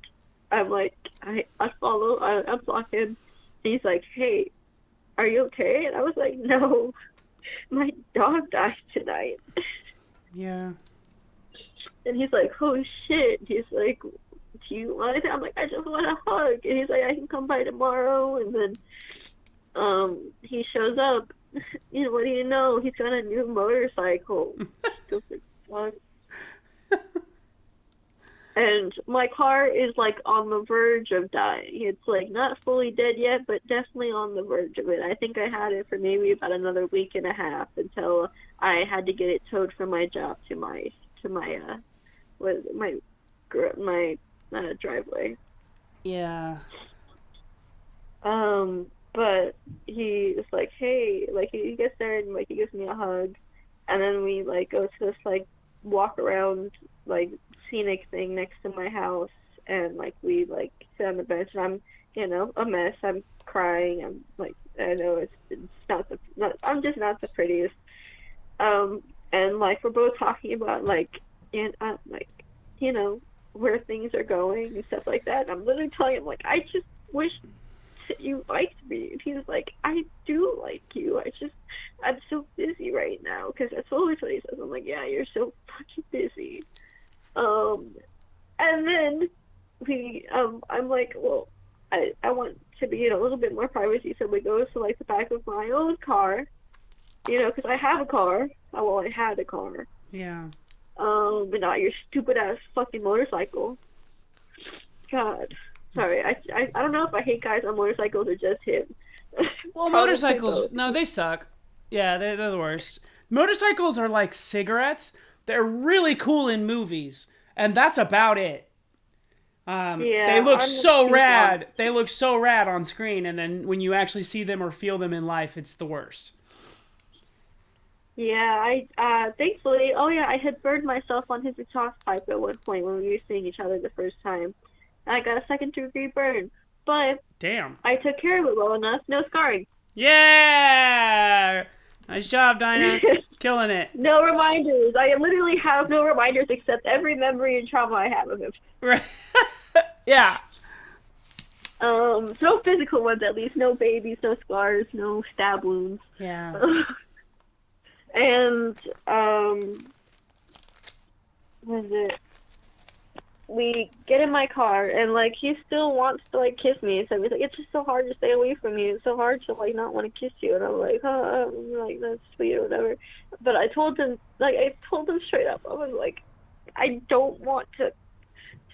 I'm like, I unblock him, and he's like, hey, are you okay? And I was like, no, my dog died tonight. Yeah. And he's like, oh shit. He's like, do you want anything? I'm like, I just want a hug. And he's like, I can come by tomorrow. And then he shows up. What do you know? He's got a new motorcycle. Stupid fuck. And my car is, like, on the verge of dying. It's, like, not fully dead yet, but definitely on the verge of it. I think I had it for maybe about another week and a half until I had to get it towed from my job to my driveway. Yeah. But he is like, hey, like, he gets there and, like, he gives me a hug. and then we like go to this like walk around like scenic thing next to my house, and like we like sit on the bench, and I'm a mess. I'm crying. I'm like, I know it's not I'm just not the prettiest. And like we're both talking about like and like where things are going and stuff like that. And I'm literally telling him like I just wish you liked me. And he's like, I do like you. I'm so busy right now, because that's always what he says. I'm like, yeah, you're so fucking busy. And then I'm like, well, I want to be in a little bit more privacy, so we go to like the back of my own car, because I have a car. Well, I had a car. Yeah. But not your stupid ass fucking motorcycle. God. Sorry, I don't know if I hate guys on motorcycles or just him. Well, motorcycles, no, they suck. Yeah, they're the worst. Motorcycles are like cigarettes. They're really cool in movies, and that's about it. They look so rad. They look so rad on screen, and then when you actually see them or feel them in life, it's the worst. Yeah, thankfully, I had burned myself on his exhaust pipe at one point when we were seeing each other the first time. I got a second-degree burn, but damn, I took care of it well enough. No scarring. Yeah! Nice job, Dinah. Killing it. No reminders. I literally have no reminders except every memory and trauma I have of him. Right. Yeah. No physical ones, at least. No babies, no scars, no stab wounds. Yeah. And, what is it? We get in my car, and, like, he still wants to, like, kiss me. So he's like, it's just so hard to stay away from you. It's so hard to, like, not want to kiss you. And I'm like, that's sweet or whatever. But I told him straight up. I was like, I don't want to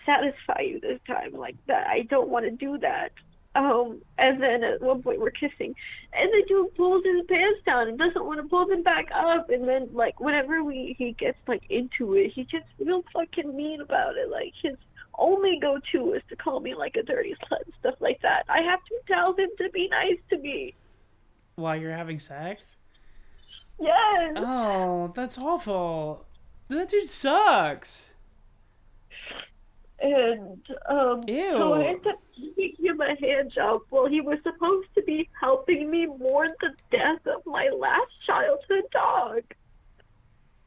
satisfy you this time like that. I don't want to do that. And then at one point we're kissing, and the dude pulls his pants down and doesn't want to pull them back up. And then like whenever he gets like into it, he gets real fucking mean about it. Like his only go-to is to call me like a dirty slut and stuff like that. I have to tell him to be nice to me while you're having sex. Yes. Oh, that's awful. That dude sucks. And Ew. so I ended up giving him a hand job. Well, he was supposed to be helping me mourn the death of my last childhood dog.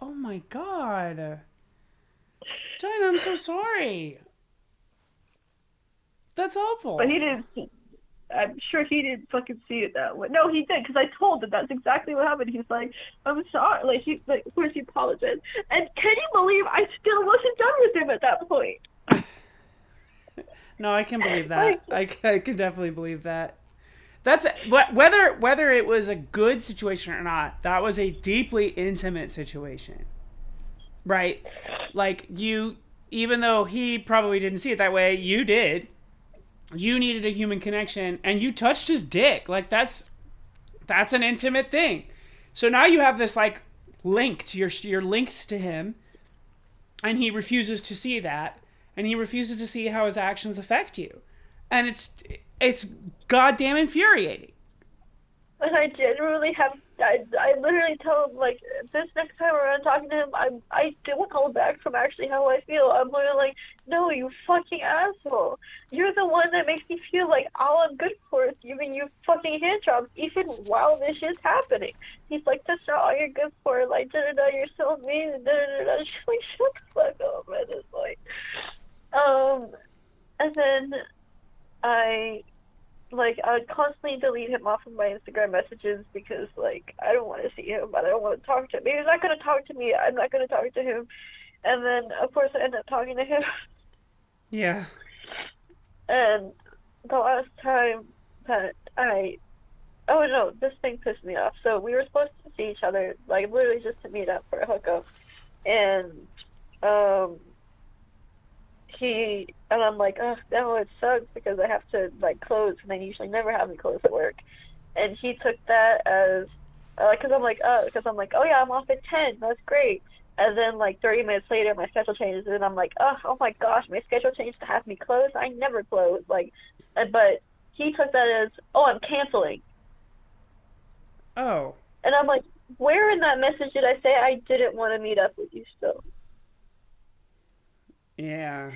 Oh my god. Dinah, I'm so sorry. That's awful. But he didn't. I'm sure he didn't fucking see it that way. No, he did, because I told him that's exactly what happened. He's like, I'm sorry. Of course he apologized. And can you believe I still wasn't done with him at that point? No, I can believe that. I can definitely believe that. That's whether it was a good situation or not. That was a deeply intimate situation, right? Like even though he probably didn't see it that way, you did. You needed a human connection, and you touched his dick. Like that's an intimate thing. So now you have this like link to you're linked to him, and he refuses to see that. And he refuses to see how his actions affect you. And it's goddamn infuriating. And I genuinely have, I literally tell him, like, this next time around talking to him, I don't hold back from actually how I feel. I'm literally like, no, you fucking asshole. You're the one that makes me feel like all I'm good for is giving you fucking hand jobs, even while this shit's happening. He's like, that's not all you're good for. Like, da-da-da, you're so mean, da-da-da. She's like, shut the fuck up, man. It's like... and then I would constantly delete him off of my Instagram messages because, like, I don't want to see him, but I don't want to talk to him. He's not going to talk to me. I'm not going to talk to him. And then, of course, I end up talking to him. Yeah. And the last time that oh no, this thing pissed me off. So we were supposed to see each other, like, literally just to meet up for a hookup. And, and I'm like, oh, no, it sucks because I have to, like, close, and they usually never have me close at work. And he took that as, because I'm like, oh yeah, I'm off at 10, that's great. And then, like, 30 minutes later, my schedule changes, and I'm like, oh my gosh, my schedule changed to have me close? I never close. Like, but he took that as, oh, I'm canceling. Oh. And I'm like, where in that message did I say I didn't want to meet up with you still? Yeah.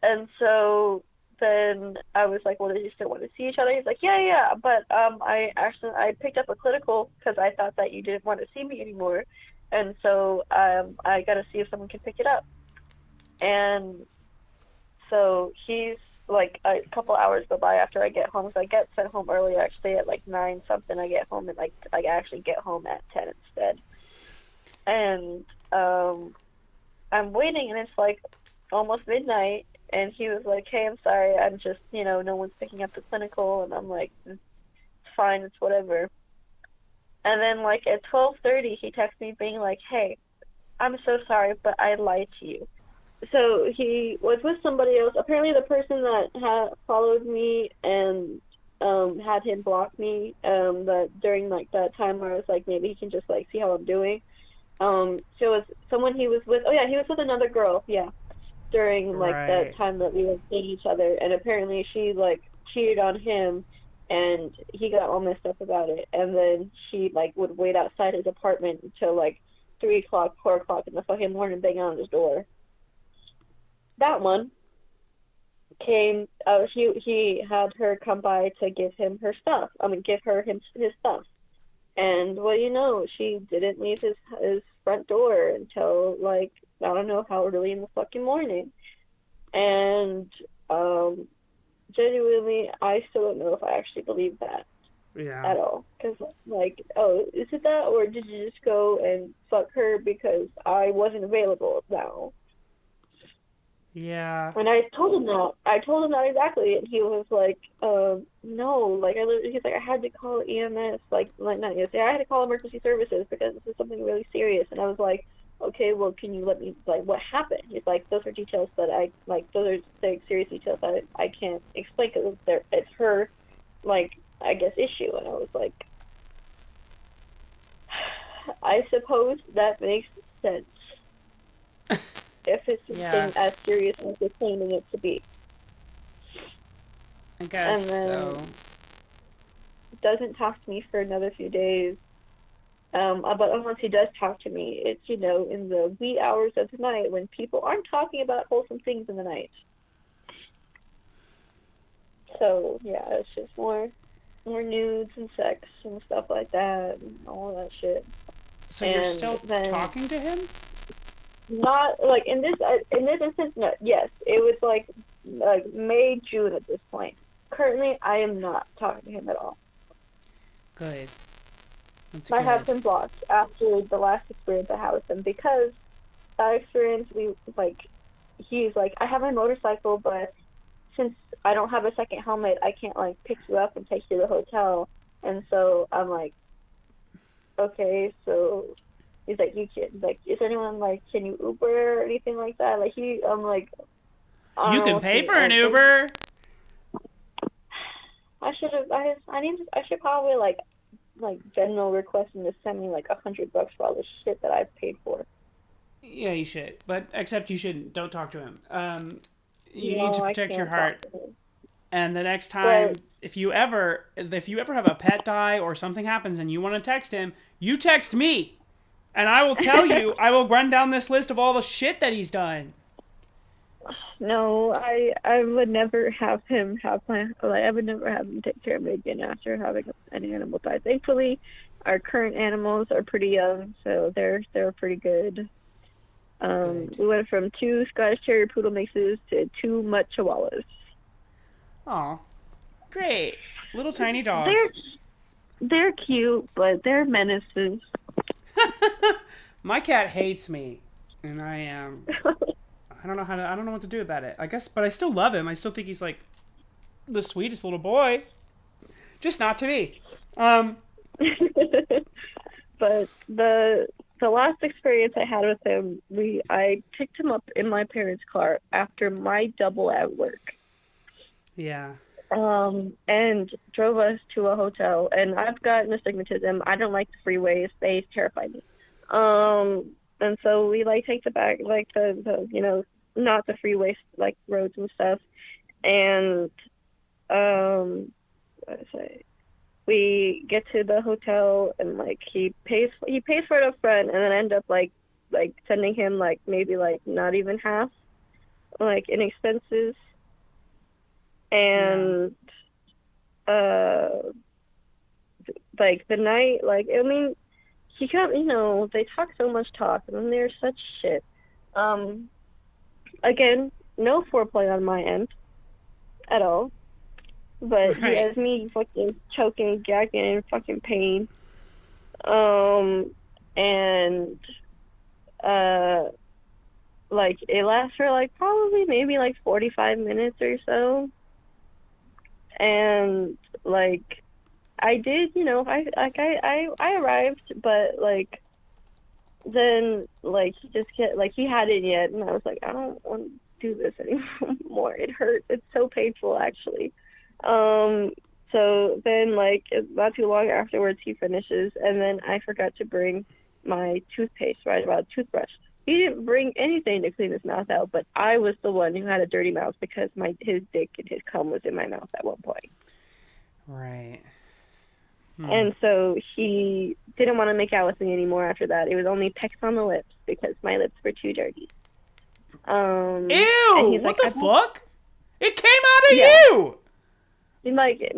And so then I was like, well, did you still want to see each other? He's like, yeah, yeah, but I picked up a clinical because I thought that you didn't want to see me anymore, and so I got to see if someone can pick it up. And so he's like a couple hours go by after I get home. So I get sent home early. Actually, at like 9 something. I get home at like I actually get home at 10 instead. And I'm waiting, and it's like almost midnight. And he was like, "Hey, I'm sorry. I'm just no one's picking up the clinical." And I'm like, "It's fine. It's whatever." And then like at 12:30, he texts me being like, "Hey, I'm so sorry, but I lied to you." So he was with somebody else. Apparently, the person that had followed me and had him block me that during like that time where I was like, maybe he can just like see how I'm doing. So it was someone he was with. Oh yeah, he was with another girl. Yeah, during like that Right. time that we were seeing each other, and apparently she like cheated on him, and he got all messed up about it. And then she like would wait outside his apartment until like 3 o'clock, 4 o'clock in the fucking morning, banging on his door. That one came. He had her come by to give him her stuff. I mean, give her his stuff. And well, she didn't leave his front door until like I don't know how early in the fucking morning. And genuinely, I still don't know if I actually believe that Yeah. at all. Because like, oh, is it that, or did you just go and fuck her because I wasn't available now? Yeah. And I told him that. I told him that exactly, and he was like, no, like he's like, I had to call EMS, like not EMS, I had to call emergency services because this is something really serious. And I was like, okay, well, can you let me, like, what happened? He's like, those are details that I, like, those are like serious details that I can't explain because it's her, like, I guess issue. And I was like, I suppose that makes sense if it's Yeah. something as serious as they're claiming it to be. I guess And so. then doesn't talk to me for another few days. But unless he does talk to me, it's in the wee hours of the night when people aren't talking about wholesome things in the night. So yeah, it's just more nudes and sex and stuff like that and all that shit. So you're And still then talking to him? not like in this instance, no, yes, it was like May June at this point. Currently, I am not talking to him at all. Good. That's I have good. him blocked after the last experience I had with him because that experience we like he's like I have my motorcycle but since I don't have a second helmet I can't like pick you up and take you to the hotel. And so I'm like, okay, so he's like, you can like, is anyone like, can you Uber or anything like that? Like I'm like, I You don't know can what pay to, for an Uber. I should have I should probably like Venmo request him to send me like $100 for all the shit that I've paid for. Yeah, you should. But except you shouldn't. Don't talk to him. You need to No, I protect your can't talk heart. to him. And the next But time, if you ever have a pet die or something happens and you want to text him, you text me, and I will tell you. I will run down this list of all the shit that he's done. no, I would never have him have I would never have him take care of me again after having an animal die. Thankfully, our current animals are pretty young, so they're pretty good. Good. We went from two Scottish Terrier Poodle mixes to two Mutt Chihuahuas. Aw, great. Little tiny They're dogs. they're cute, but they're menaces. My cat hates me, and I don't know I don't know what to do about it. I guess, but I still love him. I still think he's like the sweetest little boy. Just not to me. Um, But the last experience I had with him, I picked him up in my parents' car after my double at work. yeah. And drove us to a hotel. And I've got astigmatism. I don't like the freeways; they terrify me. And so we like take the back, like the not the freeway like roads and stuff. And what did I say? we get to the hotel and like he pays for it up front, and then I end up like sending him like maybe like not even half like in expenses. And like the night, like I mean, he got, you know, they talk so much talk and then they're such shit. Again, no foreplay on my end at all. But he has me fucking choking, gagging, in fucking pain. And like it lasts for like probably maybe like 45 minutes or so. And like I did, you know, I arrived, but like then like he hadn't yet, and I was like, I don't want to do this anymore. It hurts. It's so painful, actually. So then like not too long afterwards, he finishes, and then I forgot to bring my toothpaste, right, about toothbrush. He didn't bring anything to clean his mouth out, but I was the one who had a dirty mouth because his dick and his cum was in my mouth at one point. Right. And so he didn't want to make out with me anymore after that. It was only pecks on the lips because my lips were too dirty. Ew! What the fuck? It came out of you! And like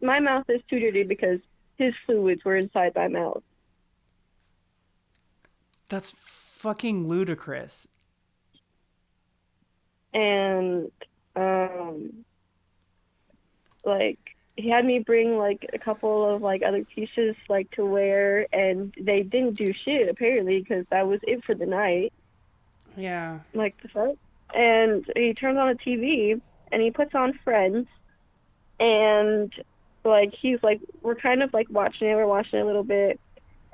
my mouth is too dirty because his fluids were inside my mouth. That's fucking ludicrous. And like he had me bring like a couple of like other pieces like to wear, and they didn't do shit apparently because that was it for the night. Yeah. Like the fuck? And he turns on a TV and he puts on Friends, and like he's like, we're kind of like watching it. We're watching it a little bit,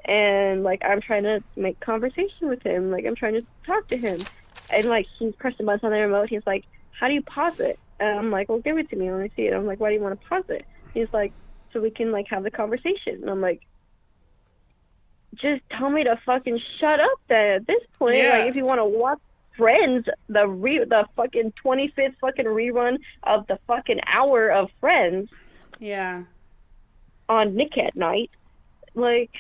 and like I'm trying to make conversation with him. Like I'm trying to talk to him, and like he's pressing buttons on the remote. He's like, how do you pause it? And I'm like, well, give it to me. Let me see it. I'm like, why do you want to pause it? He's like, so we can like have the conversation. And I'm like, just tell me to fucking shut up then at this point. Yeah. Like if you want to watch Friends, the fucking 25th fucking rerun of the fucking hour of Friends. Yeah. On Nick at Night. Like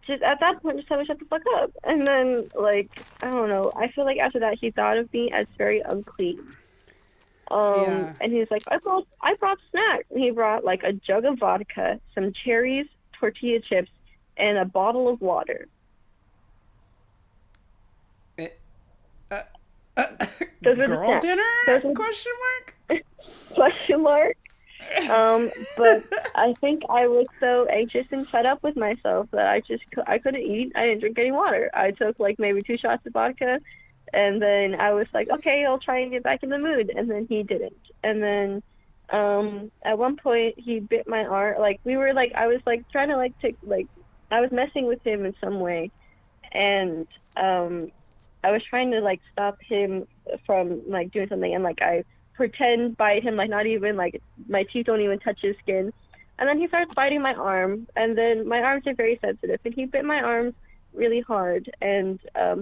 just at that point, just tell me shut the fuck up. And then like, I don't know. I feel like after that he thought of me as very unclean. And he's like, I brought snacks. And he brought like a jug of vodka, some cherries, tortilla chips, and a bottle of water. Girl dinner? Question mark? Question mark. But I think I was so anxious and fed up with myself that I couldn't eat. I didn't drink any water. I took like maybe 2 shots of vodka, and then I was like, okay, I'll try and get back in the mood. And then he didn't. And then at one point he bit my arm. Like we were like, I was like trying to like take like I was messing with him in some way, and I was trying to like stop him from like doing something, and like I pretend bite him, like not even like my teeth don't even touch his skin, and then he starts biting my arm, and then my arms are very sensitive, and he bit my arms really hard, and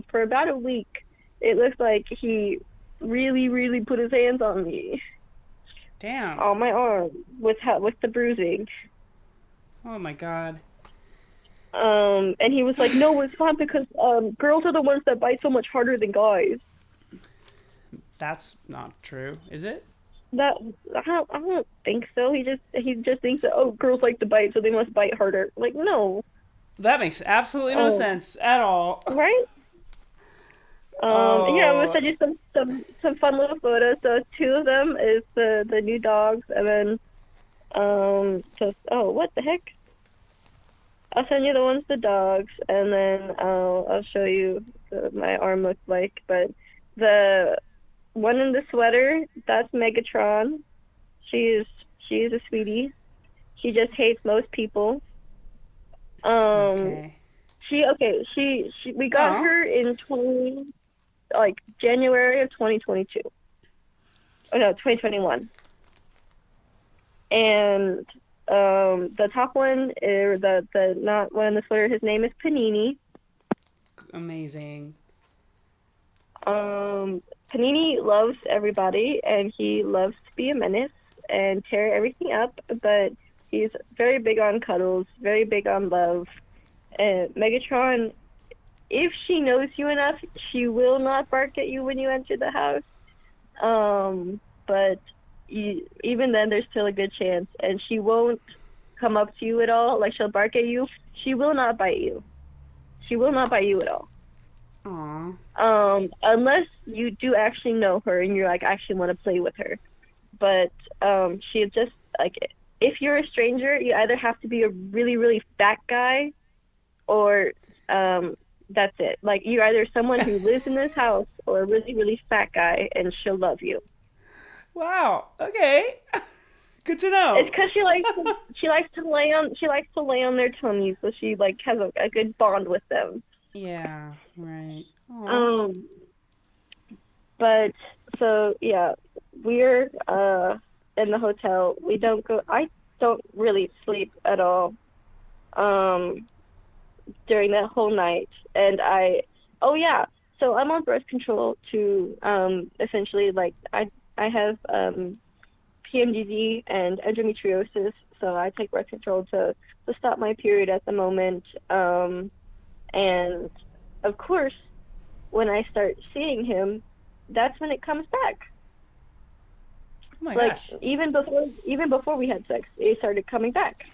for about a week it looks like he really put his hands on me. Damn. On my arm with the bruising. Oh my god. And he was like, no, it's fine because girls are the ones that bite so much harder than guys. That's not true, is it? I don't think so. He just thinks that, oh, girls like to bite, so they must bite harder. Like, no. That makes absolutely no sense at all. Right? Yeah, I'm gonna send you some fun little photos. So 2 of them is the new dogs, and then what the heck? I'll send you the ones the dogs, and then I'll show you what my arm looks like. But the one in the sweater, that's Megatron. She is a sweetie. She just hates most people. Okay. We got her in January of 2022. Oh no, 2021. And the top one, the not one in the sweater, his name is Panini. Amazing. Panini loves everybody, and he loves to be a menace and tear everything up, but She's very big on cuddles, very big on love. And Megatron, if she knows you enough, she will not bark at you when you enter the house. But even then, there's still a good chance. And she won't come up to you at all. Like, she'll bark at you. She will not bite you. She will not bite you at all. Aww. Unless you do actually know her and you're like, actually want to play with her. But she just, like, if you're a stranger, you either have to be a really, really fat guy or that's it. Like, you're either someone who lives in this house or a really, really fat guy, and she'll love you. Wow. Okay. Good to know. It's because she likes to lay on their tummies, so she like has a good bond with them. Yeah. Right. Aww. But so yeah, we're in the hotel. I don't really sleep at all during that whole night. And so I'm on birth control to essentially, like, I have PMDD and endometriosis, so I take birth control to stop my period at the moment. And of course, when I start seeing him, that's when it comes back. Oh my Like, gosh. even before we had sex, it started coming back.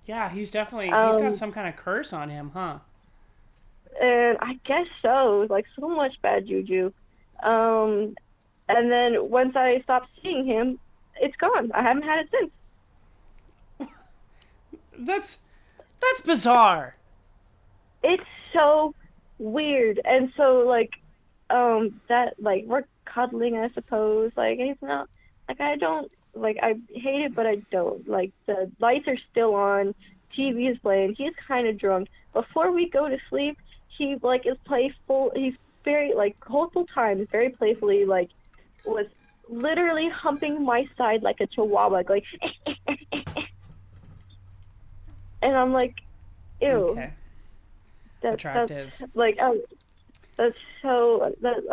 Yeah, he's got some kind of curse on him, huh? And I guess so. Like, so much bad juju. And then once I stopped seeing him, it's gone. I haven't had it since. That's bizarre. It's so weird. And so, like, that, like, we're cuddling, I suppose. Like, he's not, like, I don't, like, I hate it, but I don't. Like, the lights are still on, TV is playing, he's kind of drunk. Before we go to sleep, he, like, is playful. He's very, like, multiple times, very playfully, like, was literally humping my side like a chihuahua, like, and I'm like, ew. Okay. Attractive. That's like, I'm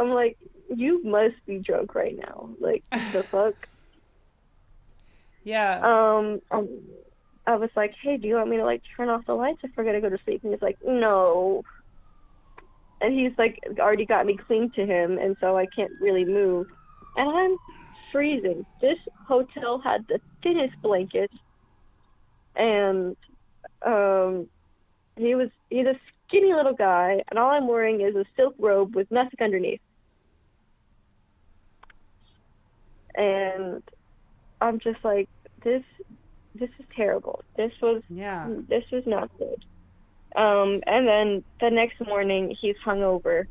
like, you must be drunk right now. Like, the fuck? Yeah. I was like, hey, do you want me to, like, turn off the lights if we're gonna go to sleep? And he's like, no. And he's, like, already got me clean to him, and so I can't really move. And I'm freezing. This hotel had the thinnest blankets, and he's a skinny little guy, and all I'm wearing is a silk robe with nothing underneath. And I'm just like, this is terrible. This was not good. And then the next morning he's hungover,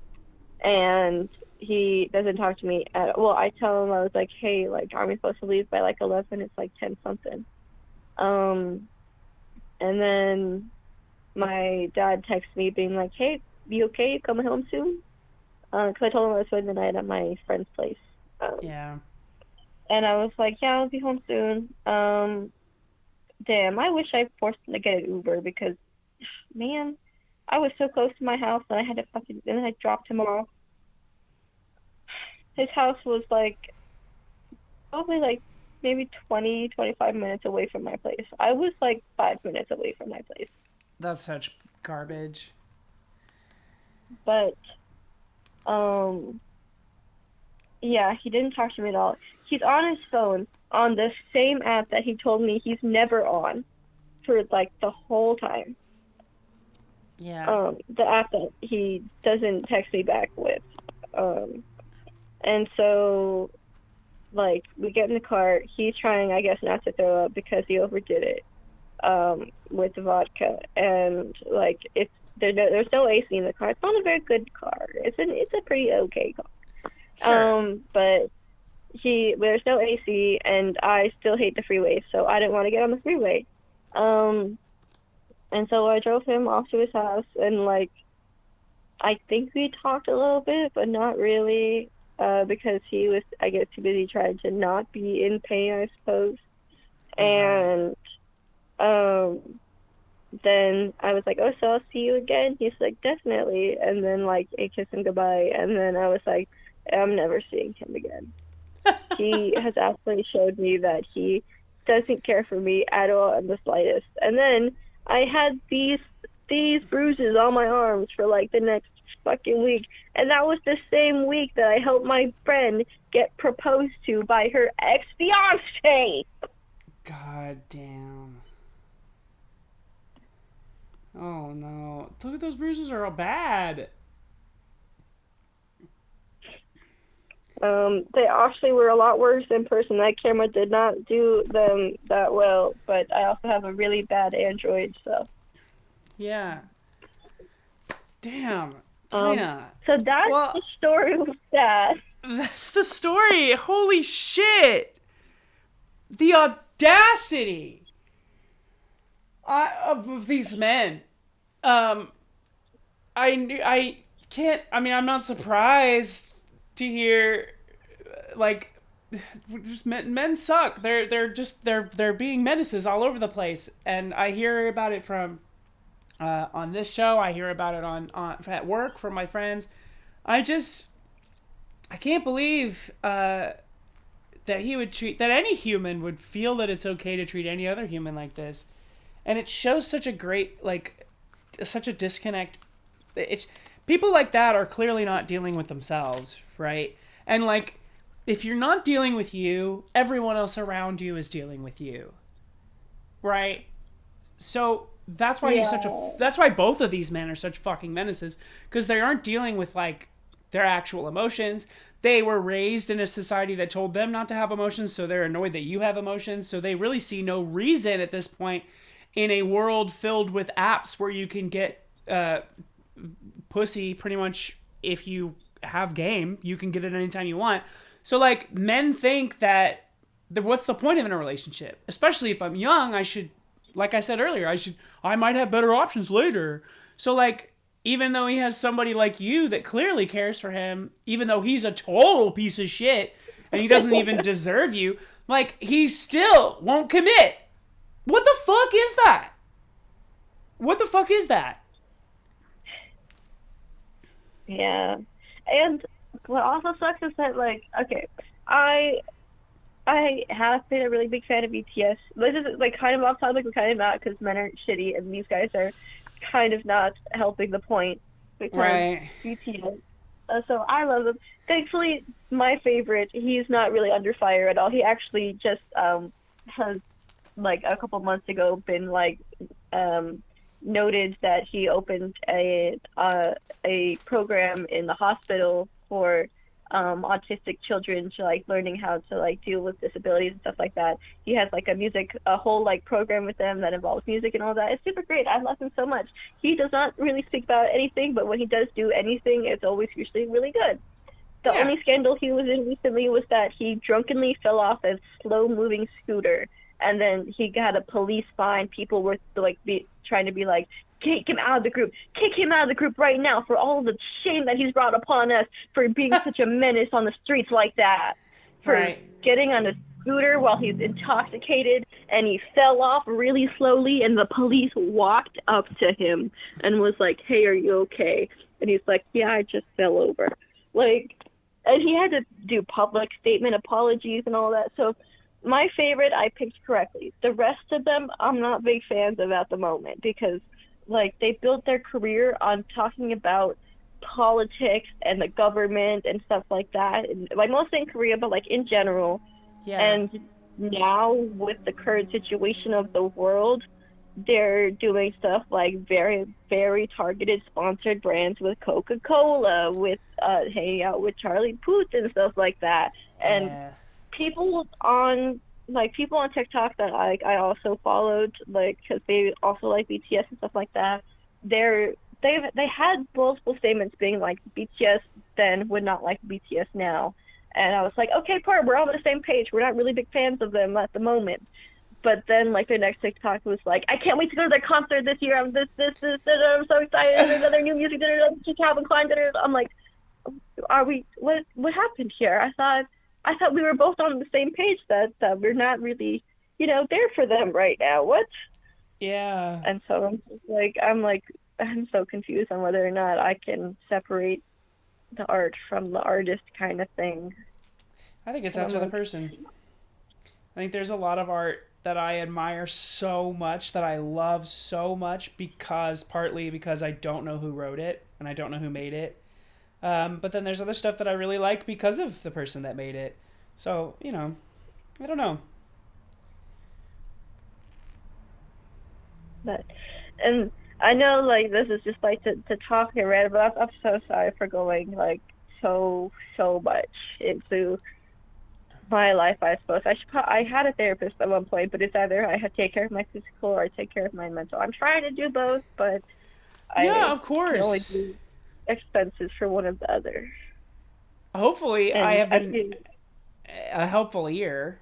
and he doesn't talk to me at well. I tell him, I was like, hey, like, aren't we supposed to leave by like 11? It's like 10 something. And then my dad texts me being like, hey, you okay? You coming home soon? Because I told him I was spending the night at my friend's place. Yeah. And I was like, yeah, I'll be home soon. Damn, I wish I forced him to get an Uber because, man, I was so close to my house and I had to and then I dropped him off. His house was like, probably like maybe 20, 25 minutes away from my place. I was like 5 minutes away from my place. That's such garbage. But, yeah, he didn't talk to me at all. He's on his phone on the same app that he told me he's never on for, like, the whole time. Yeah. The app that he doesn't text me back with. And so, like, we get in the car. He's trying, I guess, not to throw up because he overdid it with the vodka. And, like, there's no AC in the car. It's not a very good car. It's a pretty okay car. Sure. But there's no AC, and I still hate the freeway, so I didn't want to get on the freeway. And so I drove him off to his house, and, like, I think we talked a little bit, but not really, because he was, I guess, too busy trying to not be in pain, I suppose. And then I was like, oh, so I'll see you again? He's like, definitely. And then, like, I kissed him goodbye, and then I was like, I'm never seeing him again. He has actually showed me that he doesn't care for me at all in the slightest. And then I had these bruises on my arms for like the next fucking week, and that was the same week that I helped my friend get proposed to by her ex-fiance. God damn. Oh no. Look at those bruises are all bad. They actually were a lot worse in person. That camera did not do them that well, but I also have a really bad Android, so. Yeah. Damn. Um, Dinah. so that's Well, the story with that. that's the story. Holy shit. The audacity of these men. I can't. I mean, I'm not surprised to hear, like, just men suck. They're being menaces all over the place, and I hear about it from on this show. I hear about it on at work from my friends. I can't believe that he would that any human would feel that it's okay to treat any other human like this, and it shows such a great such a disconnect. It's people like that are clearly not dealing with themselves, right? And like, if you're not dealing with you, everyone else around you is dealing with you, right? So that's why that's why both of these men are such fucking menaces, because they aren't dealing with like their actual emotions. They were raised in a society that told them not to have emotions, so they're annoyed that you have emotions. So they really see no reason at this point, in a world filled with apps where you can get pussy pretty much. If you have game, you can get it anytime you want. So like, men think that what's the point of in a relationship? Especially if I'm young, I should, like I said earlier, I might have better options later. So like, even though he has somebody like you that clearly cares for him, even though he's a total piece of shit and he doesn't even deserve you, like, he still won't commit. What the fuck is that? What the fuck is that? Yeah. And what also sucks is that, like, okay, I have been a really big fan of BTS. This is like kind of off topic, but kind of not, because men are shitty and these guys are kind of not helping the point. Because Right. BTS. So I love them. Thankfully, my favorite, he's not really under fire at all. He actually just has, like, a couple months ago been like noted that he opened a program in the hospital for autistic children, to like learning how to like deal with disabilities and stuff like that. He has like a whole like program with them that involves music and all that. It's super great. I love him so much. He does not really speak about anything, but when he does do anything, it's always usually really good. The only scandal he was in recently was that he drunkenly fell off a slow-moving scooter, and then he got a police fine. People were like trying to be like, kick him out of the group. Kick him out of the group right now for all the shame that he's brought upon us for being such a menace on the streets like that. For getting on a scooter while he's intoxicated, and he fell off really slowly, and the police walked up to him and was like, hey, are you okay? And he's like, yeah, I just fell over. Like, and he had to do public statement apologies and all that. So my favorite, I picked correctly. The rest of them, I'm not big fans of at the moment, because like, they built their career on talking about politics and the government and stuff like that, and like mostly in Korea, but like in general. Yeah. And now with the current situation of the world, they're doing stuff like very, very targeted sponsored brands with Coca-Cola, with hanging out with Charlie Puth and stuff like that. And people on TikTok that I also followed, like, because they also like BTS and stuff like that, they had multiple statements being like, BTS then would not like BTS now. And I was like, okay, we're all on the same page. We're not really big fans of them at the moment. But then, like, their next TikTok was like, I can't wait to go to their concert this year. I'm so excited. There's other new music. Calvin Klein. I'm like, what happened here? I thought we were both on the same page, that we're not really, there for them right now. What? Yeah. And so I'm so confused on whether or not I can separate the art from the artist kind of thing. I think it's up to the person. I think there's a lot of art that I admire so much, that I love so much, partly because I don't know who wrote it and I don't know who made it. But then there's other stuff that I really like because of the person that made it. So, I don't know. But, and I know, like, this is just like to talk and rant, but I'm so sorry for going like so much into my life. I suppose I had a therapist at one point, but it's either I had to take care of my physical or I take care of my mental. I'm trying to do both, but Yeah, I of can only course. do expenses for one or the other. Hopefully, I And have been a helpful ear.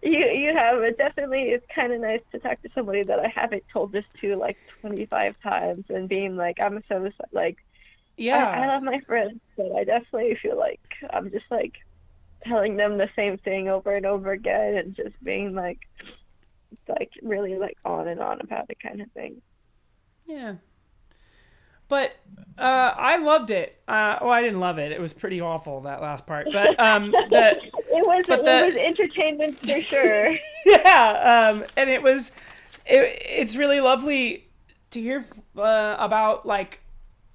you have it. Definitely, it's kind of nice to talk to somebody that I haven't told this to like 25 times and being like, I'm so like, I Yeah. love my friends, but I definitely feel like I'm just like telling them the same thing over and over again and just being like really like on and on about it kind of thing. Yeah. But I loved it. Well, I didn't love it. It was pretty awful, that last part. But It but the was entertainment for sure. and it's really lovely to hear about, like,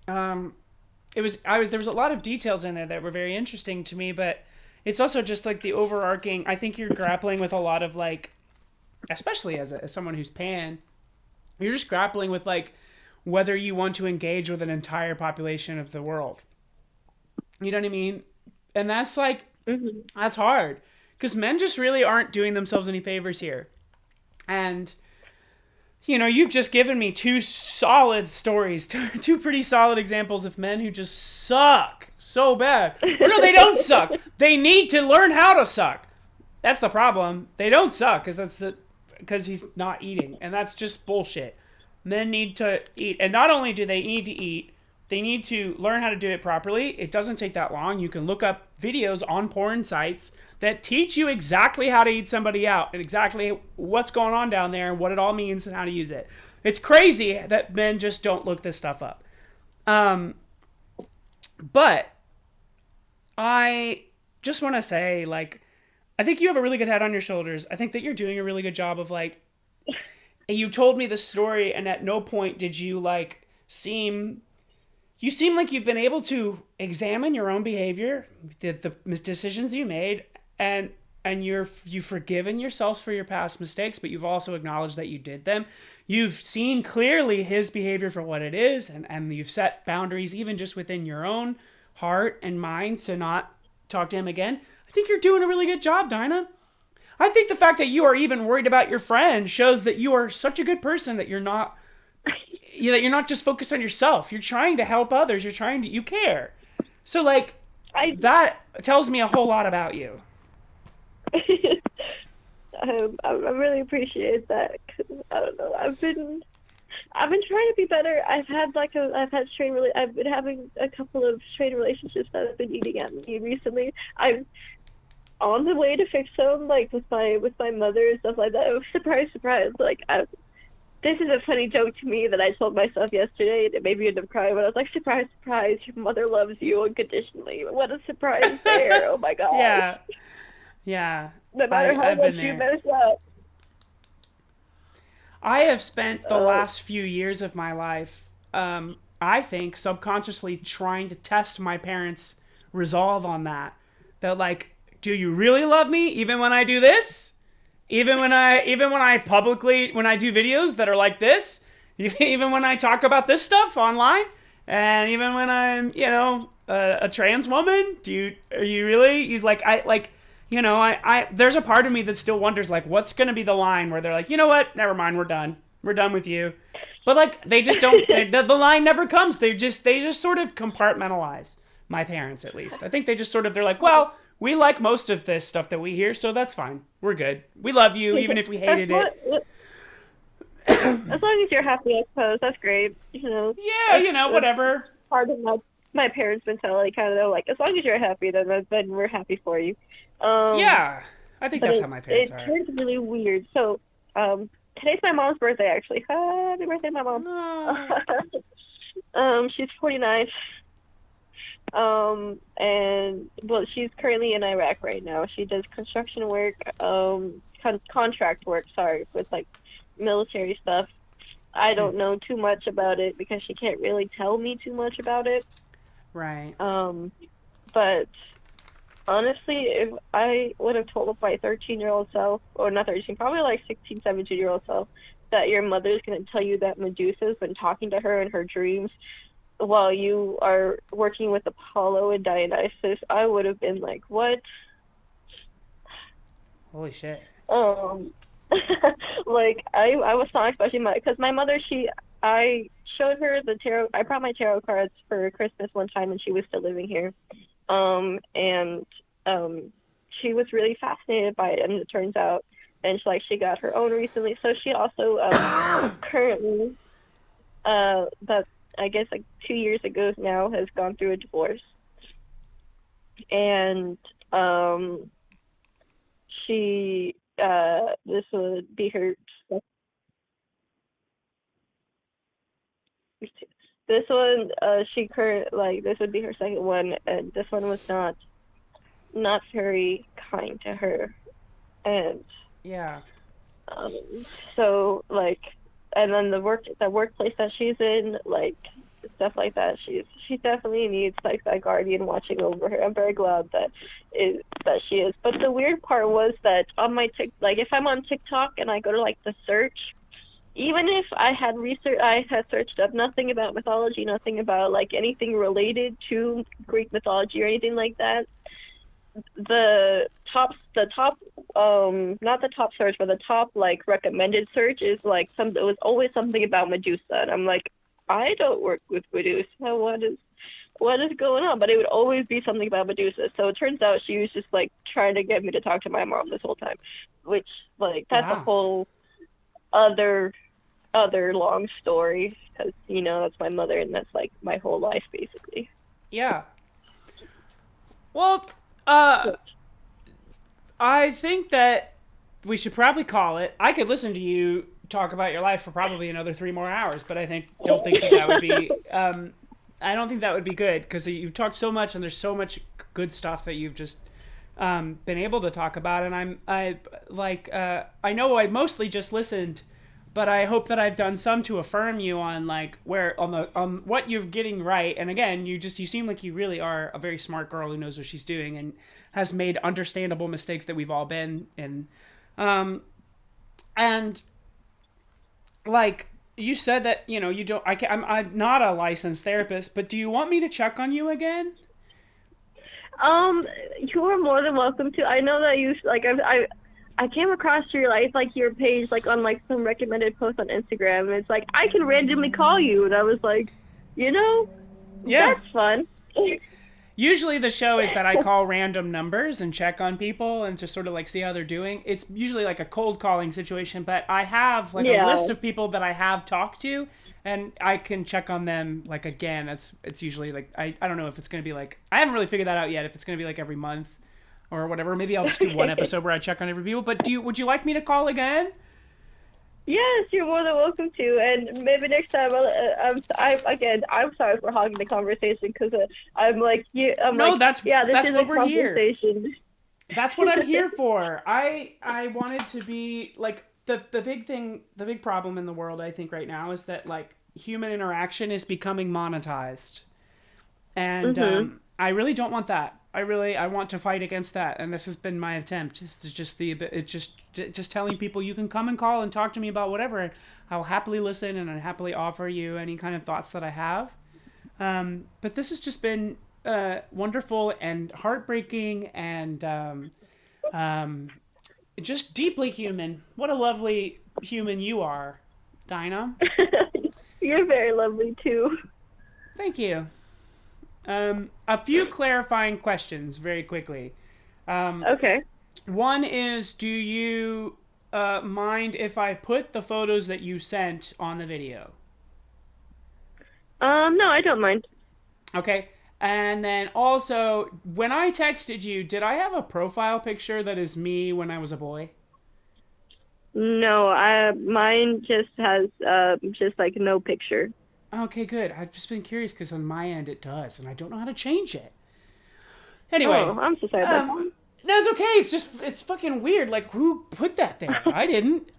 there was a lot of details in there that were very interesting to me, but it's also just like the overarching. I think you're grappling with a lot of, like, especially as someone who's pan, you're just grappling with, like, whether you want to engage with an entire population of the world. You know what I mean? And that's like, Hmm. that's hard because men just really aren't doing themselves any favors here. And you've just given me two solid stories, two pretty solid examples of men who just suck so bad. Or no, they don't suck. They need to learn how to suck. That's the problem. They don't suck because he's not eating, and that's just bullshit. Men need to eat, and not only do they need to eat, they need to learn how to do it properly. It doesn't take that long. You can look up videos on porn sites that teach you exactly how to eat somebody out and exactly what's going on down there and what it all means and how to use it. It's crazy that men just don't look this stuff up. But I just want to say, like, I think you have a really good head on your shoulders. I think that you're doing a really good job of, like, you told me the story, and at no point did you, like, you seem like you've been able to examine your own behavior, the decisions you made, and you've forgiven yourselves for your past mistakes, but you've also acknowledged that you did them. You've seen clearly his behavior for what it is, and you've set boundaries even just within your own heart and mind to not talk to him again. I think you're doing a really good job, Dinah. I think the fact that you are even worried about your friend shows that you are such a good person, that you're not just focused on yourself. You're trying to help others. You care. So, like, I that tells me a whole lot about you. I really appreciate that. 'Cause, I don't know. I've been trying to be better. I've been having a couple of strained relationships that have been eating at me recently. I'm on the way to fix them, like with my mother and stuff like that. Oh, surprise, surprise! This is a funny joke to me that I told myself yesterday, and it made me end up crying. But I was like, surprise, surprise! Your mother loves you unconditionally. What a surprise there! Oh my gosh! Yeah. Yeah. No matter how I've much been you there. mess up. I have spent the Uh, last few years of my life, I think, subconsciously trying to test my parents' resolve on that. That, like, do you really love me even when I do this? When I do videos that are like this, even when I talk about this stuff online, and even when I'm, a trans woman, are you really? He's like, there's a part of me that still wonders, like, what's going to be the line where they're like, you know what? Never mind. We're done with you. But, like, they just don't, the line never comes. They just sort of compartmentalize, my parents, at least. I think they just sort of, they're like, well, we like most of this stuff that we hear, so that's fine. We're good. We love you, even if we hated it. As long as you're happy, I suppose that's great. Yeah, That's whatever. part of my parents' mentality, kind of like, as long as you're happy, then we're happy for you. Um, Yeah, I think but that's how my parents it are. turns really weird. So, today's my mom's birthday, actually. Happy birthday, my mom. No. She's 49. And well, she's currently in Iraq right now. She does construction work, contract work, sorry, with like military stuff. I Hmm. don't know too much about it because she can't really tell me too much about it. Right. Um, but honestly, if I would have told my 13-year-old self, or not 13, probably like 16, 17-year-old self, that your mother's going to tell you that Medusa's been talking to her in her dreams while you are working with Apollo and Dionysus, I would have been like, what? Holy shit. Um, like I was not expecting because my mother, I showed her the tarot. I brought my tarot cards for Christmas one time when she was still living here. And she was really fascinated by it, and it turns out, and she got her own recently. So she also currently that I guess like 2 years ago now has gone through a divorce, and she this would be her this one she current like this would be her second one, and this one was not very kind to her, and Yeah. um so like, and then the workplace that she's in, like stuff like that, she definitely needs like that guardian watching over her. I'm very glad that she is. But the weird part was that on my like if I'm on TikTok and I go to like the search, even if I had searched up nothing about mythology, nothing about like anything related to Greek mythology or anything like that, the top not the top search, but the top like recommended search is like it was always something about Medusa, and I'm like, I don't work with Medusa. What is going on? But it would always be something about Medusa. So it turns out she was just like trying to get me to talk to my mom this whole time, which like that's a Wow. whole other long story, because that's my mother and that's like my whole life basically. Yeah. Well, uh, I think that we should probably call it. I could listen to you talk about your life for probably another 3 more hours, but I think don't think that that would be. I don't think that would be good because you've talked so much and there's so much good stuff that you've just been able to talk about, and I know I mostly just listened, but I hope that I've done some to affirm you on like where on what you're getting right. And again, you seem like you really are a very smart girl who knows what she's doing and has made understandable mistakes that we've all been in. And like you said that you don't. I'm not a licensed therapist, but do you want me to check on you again? Um, you are more than welcome to. I know that you like I came across your page like on like some recommended post on Instagram, and it's like I can randomly call you, and I was like, you know, Yeah. that's fun. Usually the show is that I call random numbers and check on people and just sort of like see how they're doing. It's usually like a cold calling situation, but I have like a Yeah. list of people that I have talked to and I can check on them like again. It's usually like I don't know if it's going to be like I haven't really figured that out yet if it's going to be like every month or whatever. Maybe I'll just do one episode where I check on every people, but would you like me to call again? Yes, you're more than welcome to, and maybe next time I'm sorry for hogging the conversation because I'm No, like, yeah, this that's is a what we're here. conversation. That's what I'm here for. I wanted to be like the big thing, the big problem in the world I think right now is that like human interaction is becoming monetized, and Mhm. I really don't want that. I want to fight against that, and this has been my attempt. It's just telling people you can come and call and talk to me about whatever. And I'll happily listen and I happily offer you any kind of thoughts that I have. But this has just been wonderful and heartbreaking and just deeply human. What a lovely human you are, Dinah. You're very lovely too. Thank you. A few clarifying questions very quickly. Okay. One is, do you mind if I put the photos that you sent on the video? No, I don't mind. Okay. And then also, when I texted you, did I have a profile picture that is me when I was a boy? No, I mine just has just like no picture. Okay, good. I've just been curious because on my end it does, and I don't know how to change it. Anyway, Oh, I'm so sorry about that. that's okay. It's fucking weird. Like, who put that there? I didn't.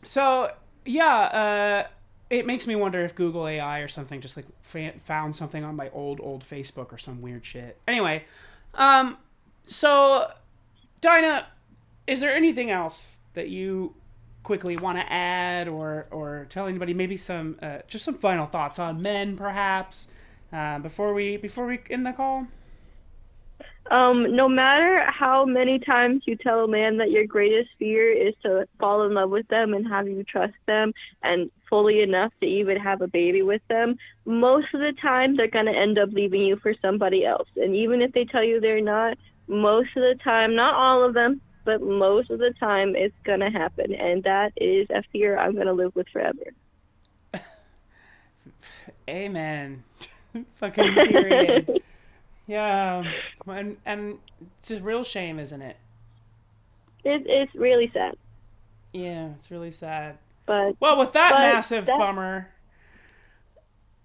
So yeah, it makes me wonder if Google AI or something just like found something on my old Facebook or some weird shit. Anyway, so Dinah, is there anything else that you quickly want to add or tell anybody? Maybe some just some final thoughts on men, perhaps, before we end the call. No matter how many times you tell a man that your greatest fear is to fall in love with them and have you trust them and fully enough to even have a baby with them, most of the time they're going to end up leaving you for somebody else. And even if they tell you they're not, most of the time, not all of them, but most of the time it's going to happen. And that is a fear I'm going to live with forever. Amen. Fucking period. Yeah, and it's a real shame, isn't it? It's really sad. Yeah, it's really sad. But well, with that massive bummer,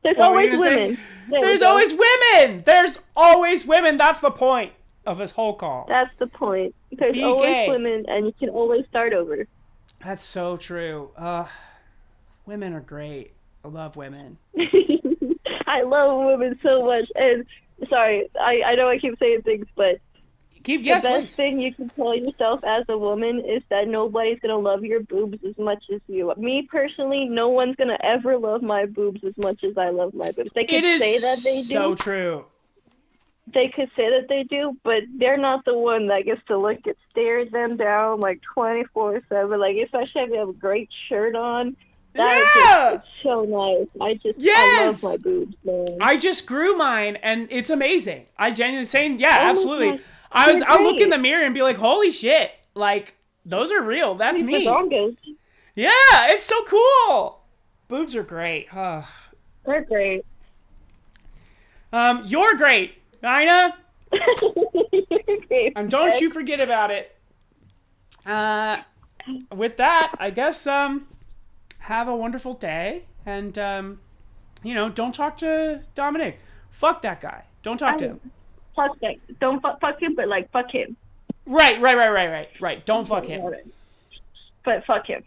there's always women. There's always women. There's always women. That's the point of this whole call. That's the point. There's always women, and you can always start over. That's so true. Women are great. I love women. I love women so much, and sorry, I know I keep saying things, but the best thing you can tell yourself as a woman is that nobody's going to love your boobs as much as you. Me, personally, no one's going to ever love my boobs as much as I love my boobs. They could say that they do. So true. They could say that they do, but they're not the one that gets to stare them down like 24/7. Like, especially if they have a great shirt on. It's so nice. I love my boobs, man. I just grew mine, and it's amazing. I genuinely saying, absolutely. I'll look in the mirror and be like, holy shit, like, those are real. That's me. Yeah, it's so cool. Boobs are great. They're great. You're great, Dinah. You're great. And don't you forget about it. With that, I guess, have a wonderful day, and don't talk to Dominic. Fuck that guy. Don't talk to him. Fuck that. Don't fuck him, but fuck him. Right. Don't fuck him. But fuck him.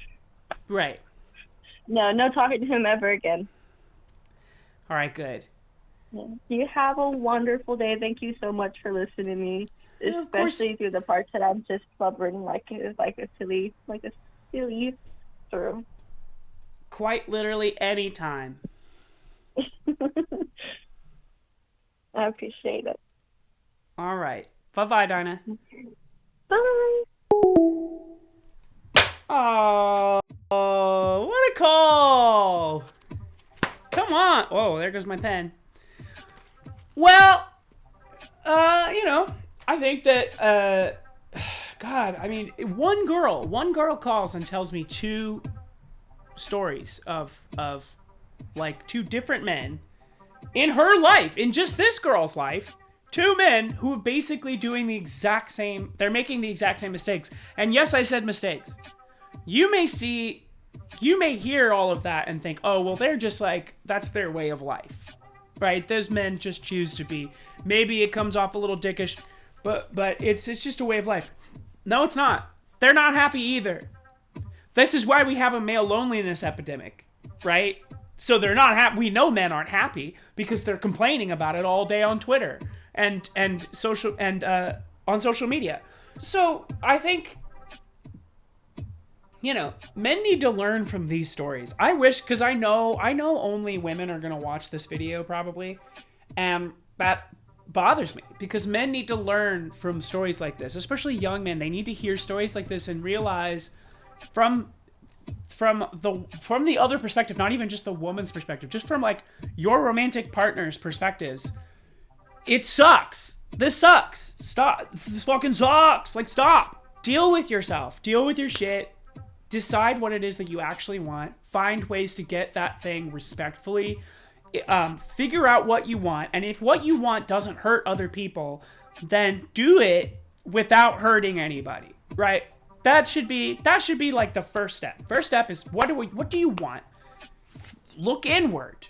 Right. No talking to him ever again. All right, good. You have a wonderful day. Thank you so much for listening to me, especially through the parts that I'm just blubbering like a silly through. Quite literally any time. I appreciate it. All right. Bye-bye, Dinah. Bye. Oh, what a call. Come on. Oh, there goes my pen. Well, I think that, God, I mean, one girl calls and tells me two stories of like two different men in her life, in just this girl's life, two men who are basically doing they're making the exact same mistakes. And yes, I said mistakes. You may hear all of that and think, oh, well, they're just like, that's their way of life, right? Those men just choose to be. Maybe it comes off a little dickish, but it's just a way of life. No, it's not. They're not happy either. This is why we have a male loneliness epidemic, right? So they're not happy. We know men aren't happy because they're complaining about it all day on Twitter and social and on social media. So I think, men need to learn from these stories. I wish, because I know only women are gonna watch this video probably, and that bothers me because men need to learn from stories like this, especially young men. They need to hear stories like this and realize from the other perspective, not even just the woman's perspective, just from like your romantic partner's perspectives. It sucks. This sucks. Stop. This fucking sucks. Like, stop. Deal with yourself. Deal with your shit. Decide what it is that you actually want. Find ways to get that thing respectfully. Figure out what you want. And if what you want doesn't hurt other people, then do it without hurting anybody, right? That should be like the first step. First step is what do you want? look inward.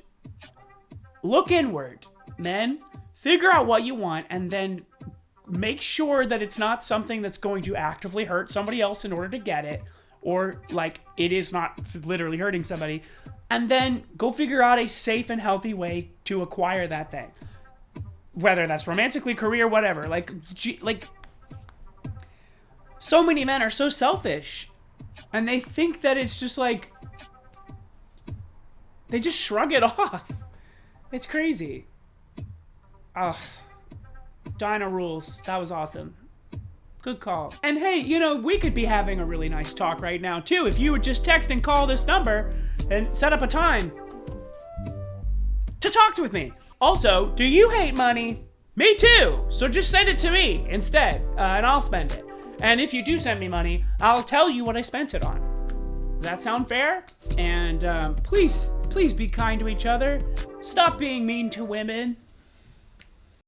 Look inward, men. Figure out what you want and then make sure that it's not something that's going to actively hurt somebody else in order to get it, or like it is not literally hurting somebody. And then go figure out a safe and healthy way to acquire that thing. Whether that's romantically, career, whatever. Like so many men are so selfish and they think that it's just like, they just shrug it off. It's crazy. Ugh. Dinah rules. That was awesome. Good call. And hey, you know, we could be having a really nice talk right now too if you would just text and call this number and set up a time to talk with me. Also, do you hate money? Me too. So just send it to me instead, and I'll spend it. And if you do send me money, I'll tell you what I spent it on. Does that sound fair? And please be kind to each other. Stop being mean to women.